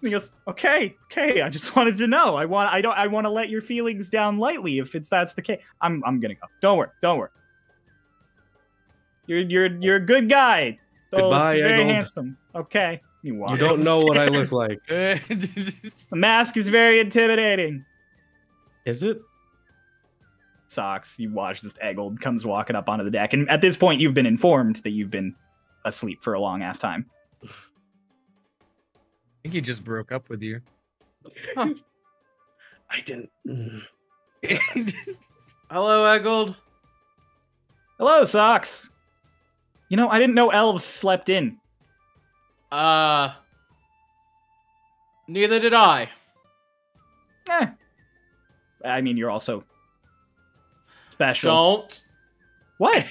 He goes, okay, I just wanted to know. I want to let your feelings down lightly if that's the case. I'm gonna go. Don't worry. You're a good guy. Goodbye, You're very Eggold. handsome. Okay. You don't know what I look like. The mask is very intimidating. Is it? Socks. You watch this Eggold comes walking up onto the deck, and at this point you've been informed that you've been asleep for a long ass time. I think he just broke up with you. Huh. I didn't. Hello, Eggold. Hello, Socks. You know, I didn't know elves slept in. Neither did I. I mean, you're also special. Don't. What?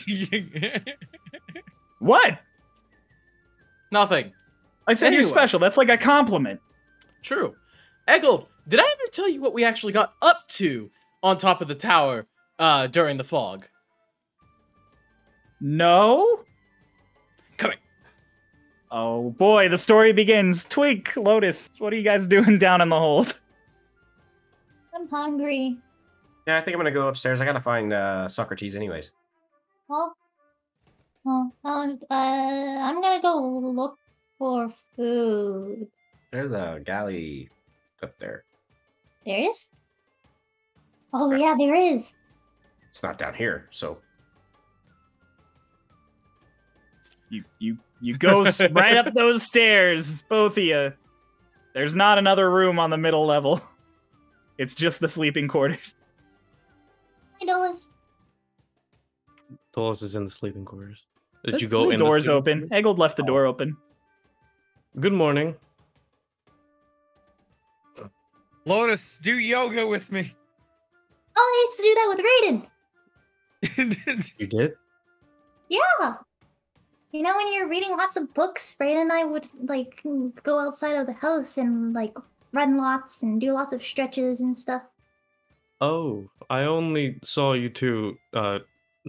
What? Nothing. I said you're Anyway. special. That's like a compliment. True. Eggold, did I ever tell you what we actually got up to on top of the tower during the fog? No? Come here. Oh boy, the story begins. Twig, Lotus, what are you guys doing down in the hold? I'm hungry. Yeah, I think I'm gonna go upstairs. I gotta find Socrates anyways. I'm gonna go look for food. There's a galley up there. There is? Oh yeah, there is. It's not down here, so You go right up those stairs, both of you. There's not another room on the middle level. It's just the sleeping quarters. Hi, Dolos. Dolos is in the sleeping quarters. Did you go The in? door's sleeping open. quarters? Eggold left the door open. Good morning. Lotus, do yoga with me. used to do that with Raiden. You did? Yeah. You know, when you're reading lots of books, Raiden and I would like go outside of the house and like run lots and do lots of stretches and stuff. Oh, I only saw you two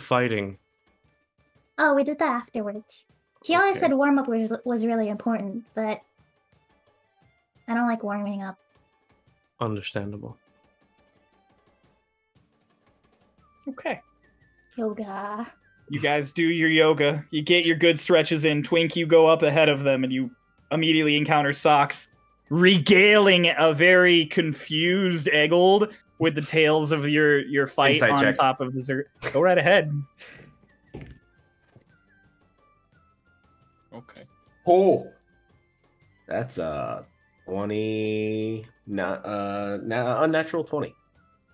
fighting. Oh, we did that afterwards. He always Okay. said warm up was really important, but I don't like warming up. Understandable. Okay. Yoga. You guys do your yoga. You get your good stretches in. Twink, you go up ahead of them, and you immediately encounter Socks, regaling a very confused Eggold with the tales of your fight Insight on check. top of the Go right ahead. Okay. Oh, that's 20. Not unnatural 20.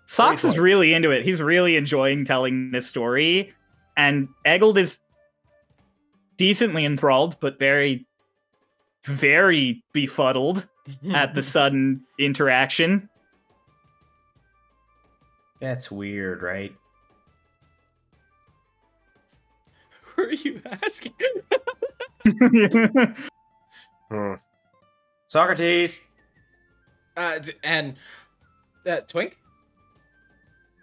Socks is 20. really into it. He's really enjoying telling this story. And Eggold is decently enthralled, but very, very befuddled at the sudden interaction. That's weird, right? Who are you asking? Socrates. And Twink?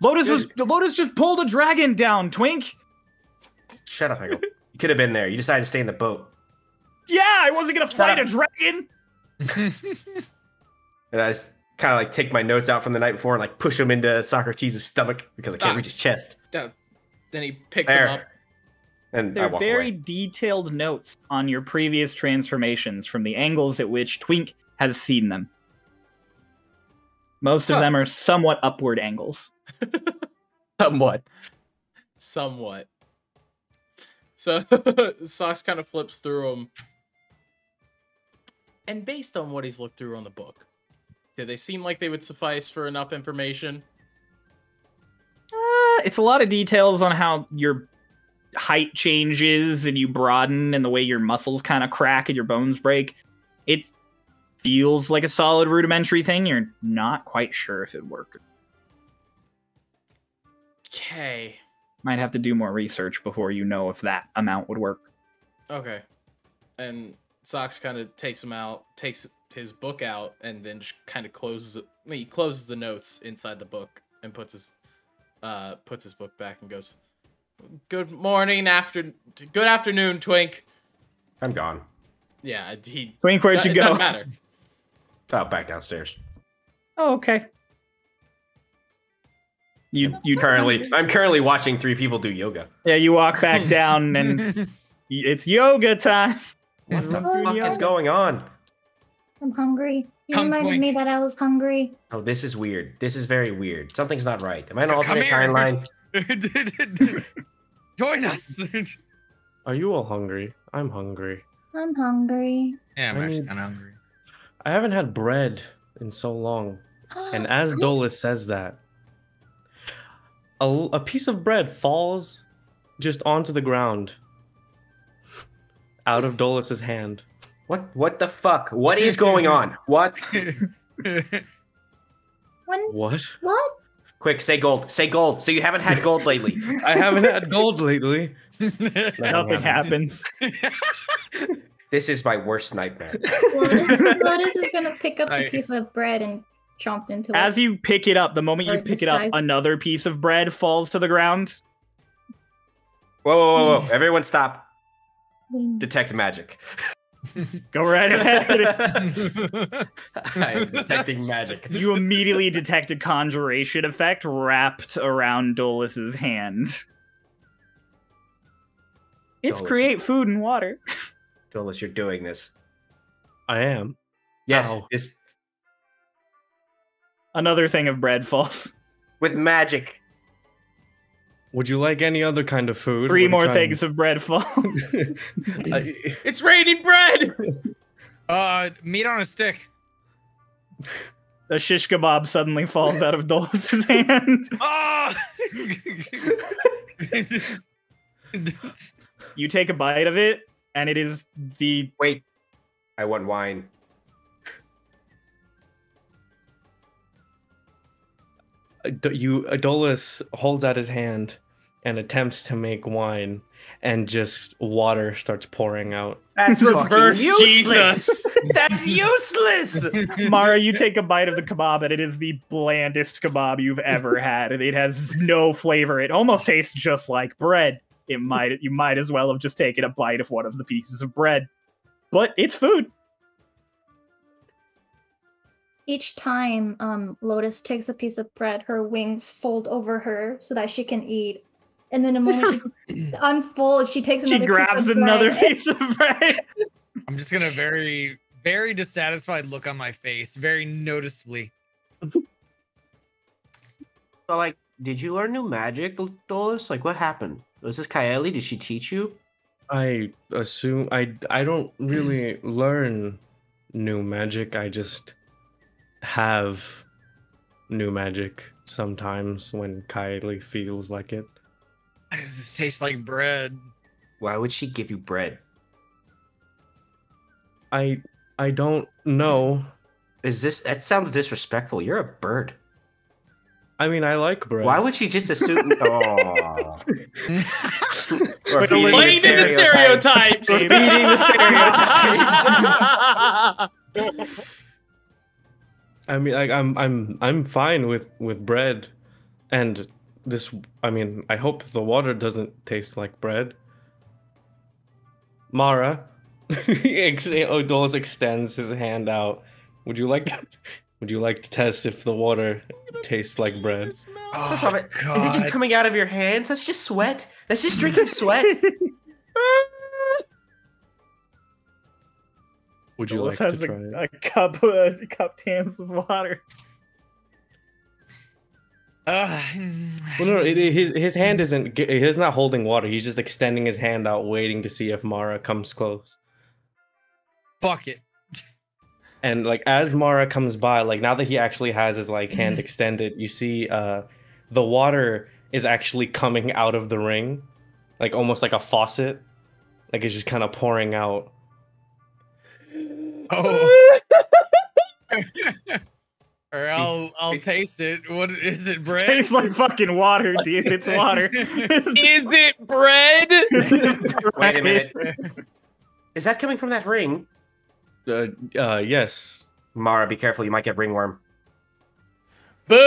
Lotus just pulled a dragon down, Twink. Shut up, Eggle. You could have been there. You decided to stay in the boat. Yeah, I wasn't gonna fight a up. dragon. And I just kind of like take my notes out from the night before and like push them into Socrates' stomach because I can't reach his chest. Then he picks There. him up. And I They're walk very away. detailed notes on your previous transformations from the angles at which Twink has seen them. Most of Huh. them are somewhat upward angles. Somewhat. Somewhat. So Socks kind of flips through them. And based on what he's looked through on the book, do they seem like they would suffice for enough information? It's a lot of details on how your height changes and you broaden and the way your muscles kind of crack and your bones break. It feels like a solid rudimentary thing. You're not quite sure if it'd work. Okay. Might have to do more research before you know if that amount would work. Okay. And Socks kind of takes his book out, and then just kind of closes it. He closes the notes inside the book and puts his book back and goes, good afternoon, Twink. I'm gone. Yeah, Twink, where'd you it go? doesn't matter. Oh, back downstairs. Oh, okay. You I'm currently watching 3 people do yoga. Yeah, you walk back down and it's yoga time. What the Oh, fuck yeah. is going on? I'm hungry. You Come, reminded Twink. me that I was hungry. Oh, this is weird. This is very weird. Something's not right. Am I in an Come alternate here. timeline? Join us. Are you all hungry? I'm hungry. I'm hungry. Yeah, I'm I actually need- kind of hungry. I haven't had bread in so long. And as Dolus says that, a piece of bread falls just onto the ground out of Dolus's hand. What the fuck? What is going on? What? When? What? What? Quick, say gold. Say gold. So you haven't had gold lately. I haven't had gold lately. Nothing happens. This is my worst nightmare. Lotus is gonna pick up the I- piece of bread and chomp into it. As you pick it up, the moment you Or pick it up, disguise. another piece of bread falls to the ground. Whoa. Everyone stop. Wings. Detect magic. Go right ahead. I am detecting magic. You immediately detect a conjuration effect wrapped around Dolus's hand. It's Dolus. create food and water. Dolus, you're doing this. I am. Yes, Ow. this Another thing of bread falls. with magic. Would you like any other kind of food? 3 What more kind? things of bread fall. It's raining bread. Meat on a stick. A shish kebab suddenly falls out of Dolus's hand. Oh! You take a bite of it, and it is the Wait, I want wine. Dolus holds out his hand and attempts to make wine, and just water starts pouring out. That's Reverse fucking useless. Jesus. That's useless. Mara, you take a bite of the kebab, and it is the blandest kebab you've ever had. It has no flavor. It almost tastes just like bread. You might as well have just taken a bite of one of the pieces of bread. But it's food. Each time Lotus takes a piece of bread, her wings fold over her so that she can eat. And then the moment she unfolds, she takes She another grabs piece of another bread. piece of bread. I'm just gonna very, very dissatisfied look on my face, very noticeably. So, like, did you learn new magic, Dolus? Like, what happened? Was this Kaeli? Did she teach you? I assume I don't really learn new magic. I just have new magic sometimes when Kylie feels like it. Why does this taste like bread? Why would she give you bread? I don't know. That sounds disrespectful. You're a bird. I mean, I like bread. Why would she just assume? Oh. Or Playing into stereotypes. Feeding the stereotypes. I mean, like, I'm fine with bread, and this. I mean, I hope the water doesn't taste like bread. Mara, Dolus extends his hand out. Would you like to test if the water tastes like bread? First off, is it just coming out of your hands? That's just sweat. That's just drinking sweat. Would you Dolus like has to try it? a cup cans of water. Well, no, his hand isn't. He's not holding water. He's just extending his hand out, waiting to see if Mara comes close. Fuck it. And like as Mara comes by, like now that he actually has his like hand extended, you see the water is actually coming out of the ring, like almost like a faucet, like it's just kind of pouring out. Oh. Or I'll taste it. What is it, bread? Tastes like fucking water, dude. It's water. Is it bread? Wait a minute. Is that coming from that ring? Yes. Mara, be careful. You might get ringworm. Boo!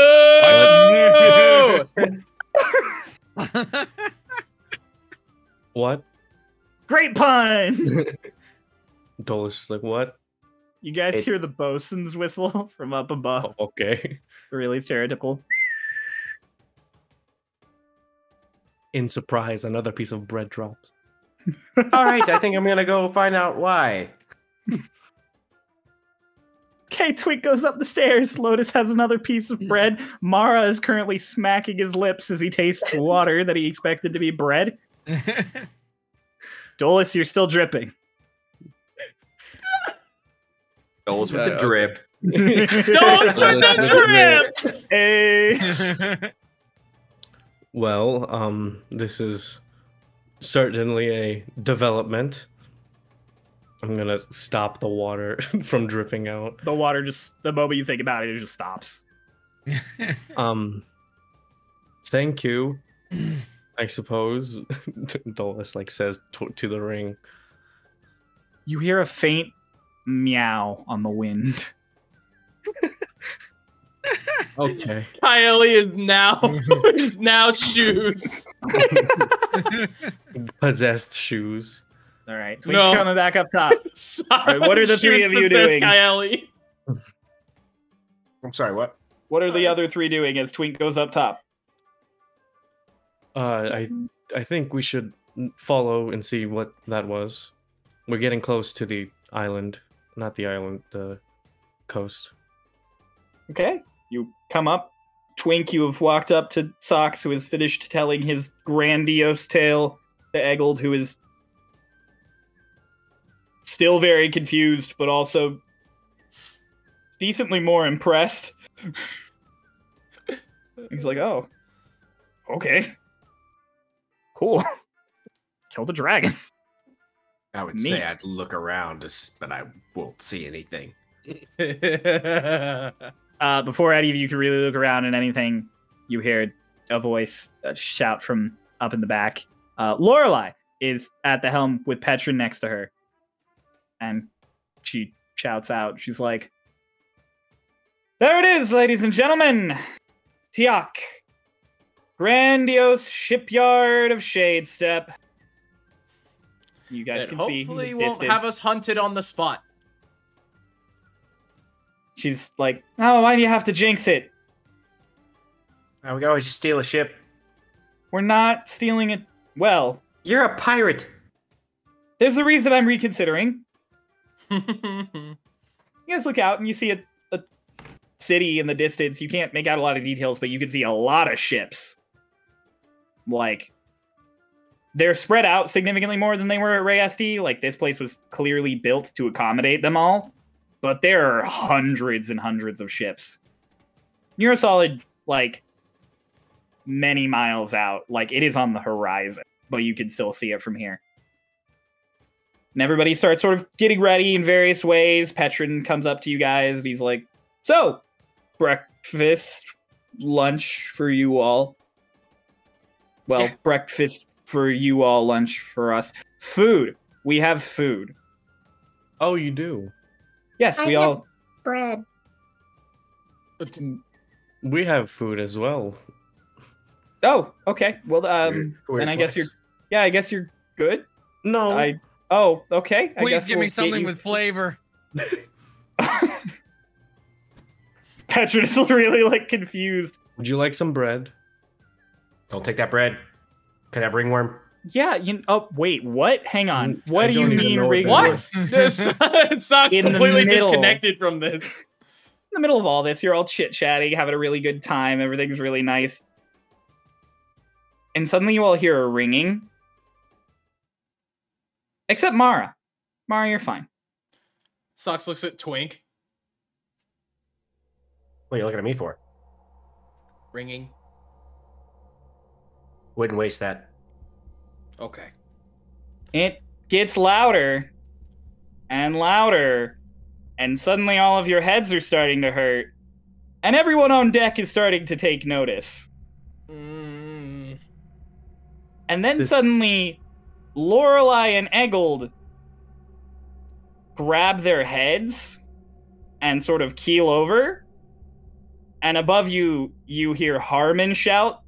What? Great pun! Dolus is like, what? You guys hear the bosun's whistle from up above. Oh, okay. Really stereotypical. In surprise, another piece of bread drops. All right, I think I'm gonna go find out why. Okay, Twink goes up the stairs. Lotus has another piece of bread. Mara is currently smacking his lips as he tastes water that he expected to be bread. Dolus, you're still dripping. Dolus with the drip. Dolus with the drip! Hey! Well, this is certainly a development. I'm gonna stop the water from dripping out. The water just, the moment you think about it, it just stops. Thank you, I suppose. Dolus like says to the ring. You hear a faint meow on the wind. Okay. Kylie is now shoes. Possessed shoes. All right, Twink's coming back up top. All right, what are the three of you doing? Kylie. I'm sorry, what? What are the other three doing as Twink goes up top? I think we should follow and see what that was. We're getting close to the island. Not the island, the coast. Okay, you come up. Twink, you have walked up to Socks, who has finished telling his grandiose tale to Eggold, who is still very confused, but also decently more impressed. He's like, oh, okay. Cool. Killed a dragon. I would Neat. say I'd look around, but I won't see anything. Before any of you can really look around and anything, you hear a voice shout from up in the back. Lorelei is at the helm with Petrin next to her. And she shouts out. She's like, "There it is, ladies and gentlemen. Tiak. Grandiose shipyard of Shadesteppe." You guys can see. Hopefully won't have us hunted on the spot. She's like, "Oh, why do you have to jinx it? We can always just steal a ship. We're not stealing it. Well, You're a pirate. there's a reason I'm reconsidering." You guys look out and you see a city in the distance. You can't make out a lot of details, but you can see a lot of ships. Like, they're spread out significantly more than they were at Ray SD. Like, this place was clearly built to accommodate them all. But there are hundreds and hundreds of ships. You're a solid, like, many miles out. Like, it is on the horizon, but you can still see it from here. And everybody starts sort of getting ready in various ways. Petrin comes up to you guys, and he's like, "So, breakfast, lunch for you all." Well, breakfast for you all, lunch for us. Food. We have food. Oh, you do? Yes, we all... bread. We have food as well. Oh, okay. Well, Weird and I guess you're... flex. Yeah, I guess you're good. No. Oh, okay. I Please guess give we'll me get something you- with flavor. Petrin is really, like, confused. Would you like some bread? Don't take that bread. Could have ringworm. Yeah, oh, wait, what? Hang on. What I do you don't even mean, know what rig? What? In This Sock's In the completely middle. disconnected from this. the middle of all this, you're all chit-chatting, having a really good time. Everything's really nice. And suddenly you all hear a ringing. Except Mara. Mara, you're fine. Socks looks at Twink. What are you looking at me for? Ringing. Wouldn't waste that. Okay. It gets louder and louder, and suddenly all of your heads are starting to hurt, and everyone on deck is starting to take notice. And then suddenly, Lorelei and Eggold grab their heads and sort of keel over, and above you, you hear Harmon shout.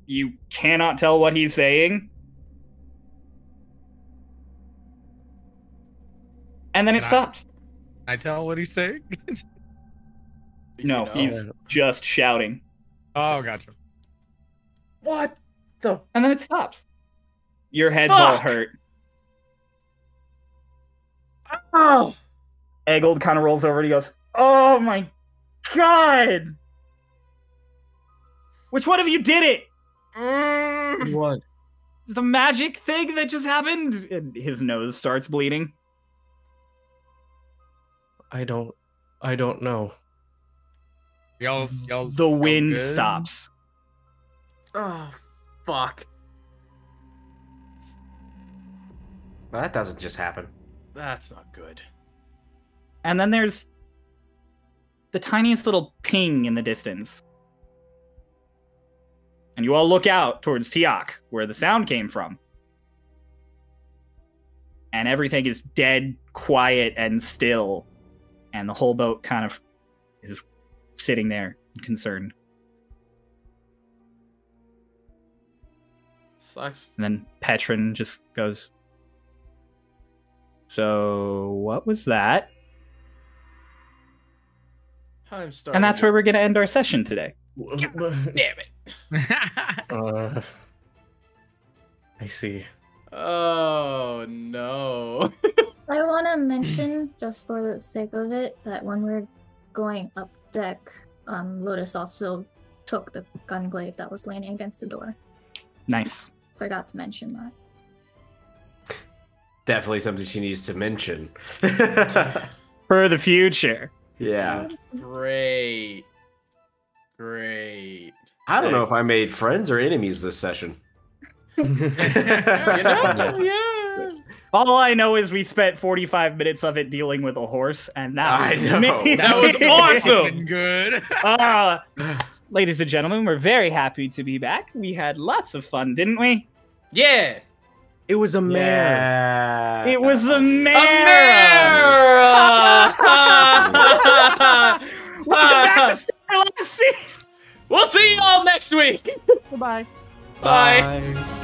You cannot tell what he's saying. And then it Can I- stops. Can I tell what he's saying? No, he's just shouting. Oh, gotcha. What the? And then it stops. Your head's all Fuck! hurt. Oh! Eggold kind of rolls over and he goes, "Oh my god! Which one of you did it? What? The magic thing that just happened?" And his nose starts bleeding. I don't know. Y'all, The wind good? stops. Oh, fuck. Well, that doesn't just happen. That's not good. And then there's the tiniest little ping in the distance. And you all look out towards Tiak, where the sound came from. And everything is dead, quiet, and still. And the whole boat kind of is sitting there, concerned. Sucks. And then Petrin just goes, "So, what was that?" I'm starting. And that's where we're going to end our session today. Damn it. I see. Oh no. I want to mention, just for the sake of it, that when we're going up deck, Lotus also took the gunglaive that was leaning against the door. Nice. Forgot to mention that. Definitely something she needs to mention. For the future. Yeah. Great. Great. I don't know if I made friends or enemies this session. You know? Yeah. All I know is we spent 45 minutes of it dealing with a horse, and that I was know. amazing. That was awesome. Good. ladies and gentlemen, we're very happy to be back. We had lots of fun, didn't we? Yeah. It was a mare. Yeah. It was a A mare! mare! Welcome back to Starlost Seas! We'll see you all next week. Goodbye. Bye. Bye.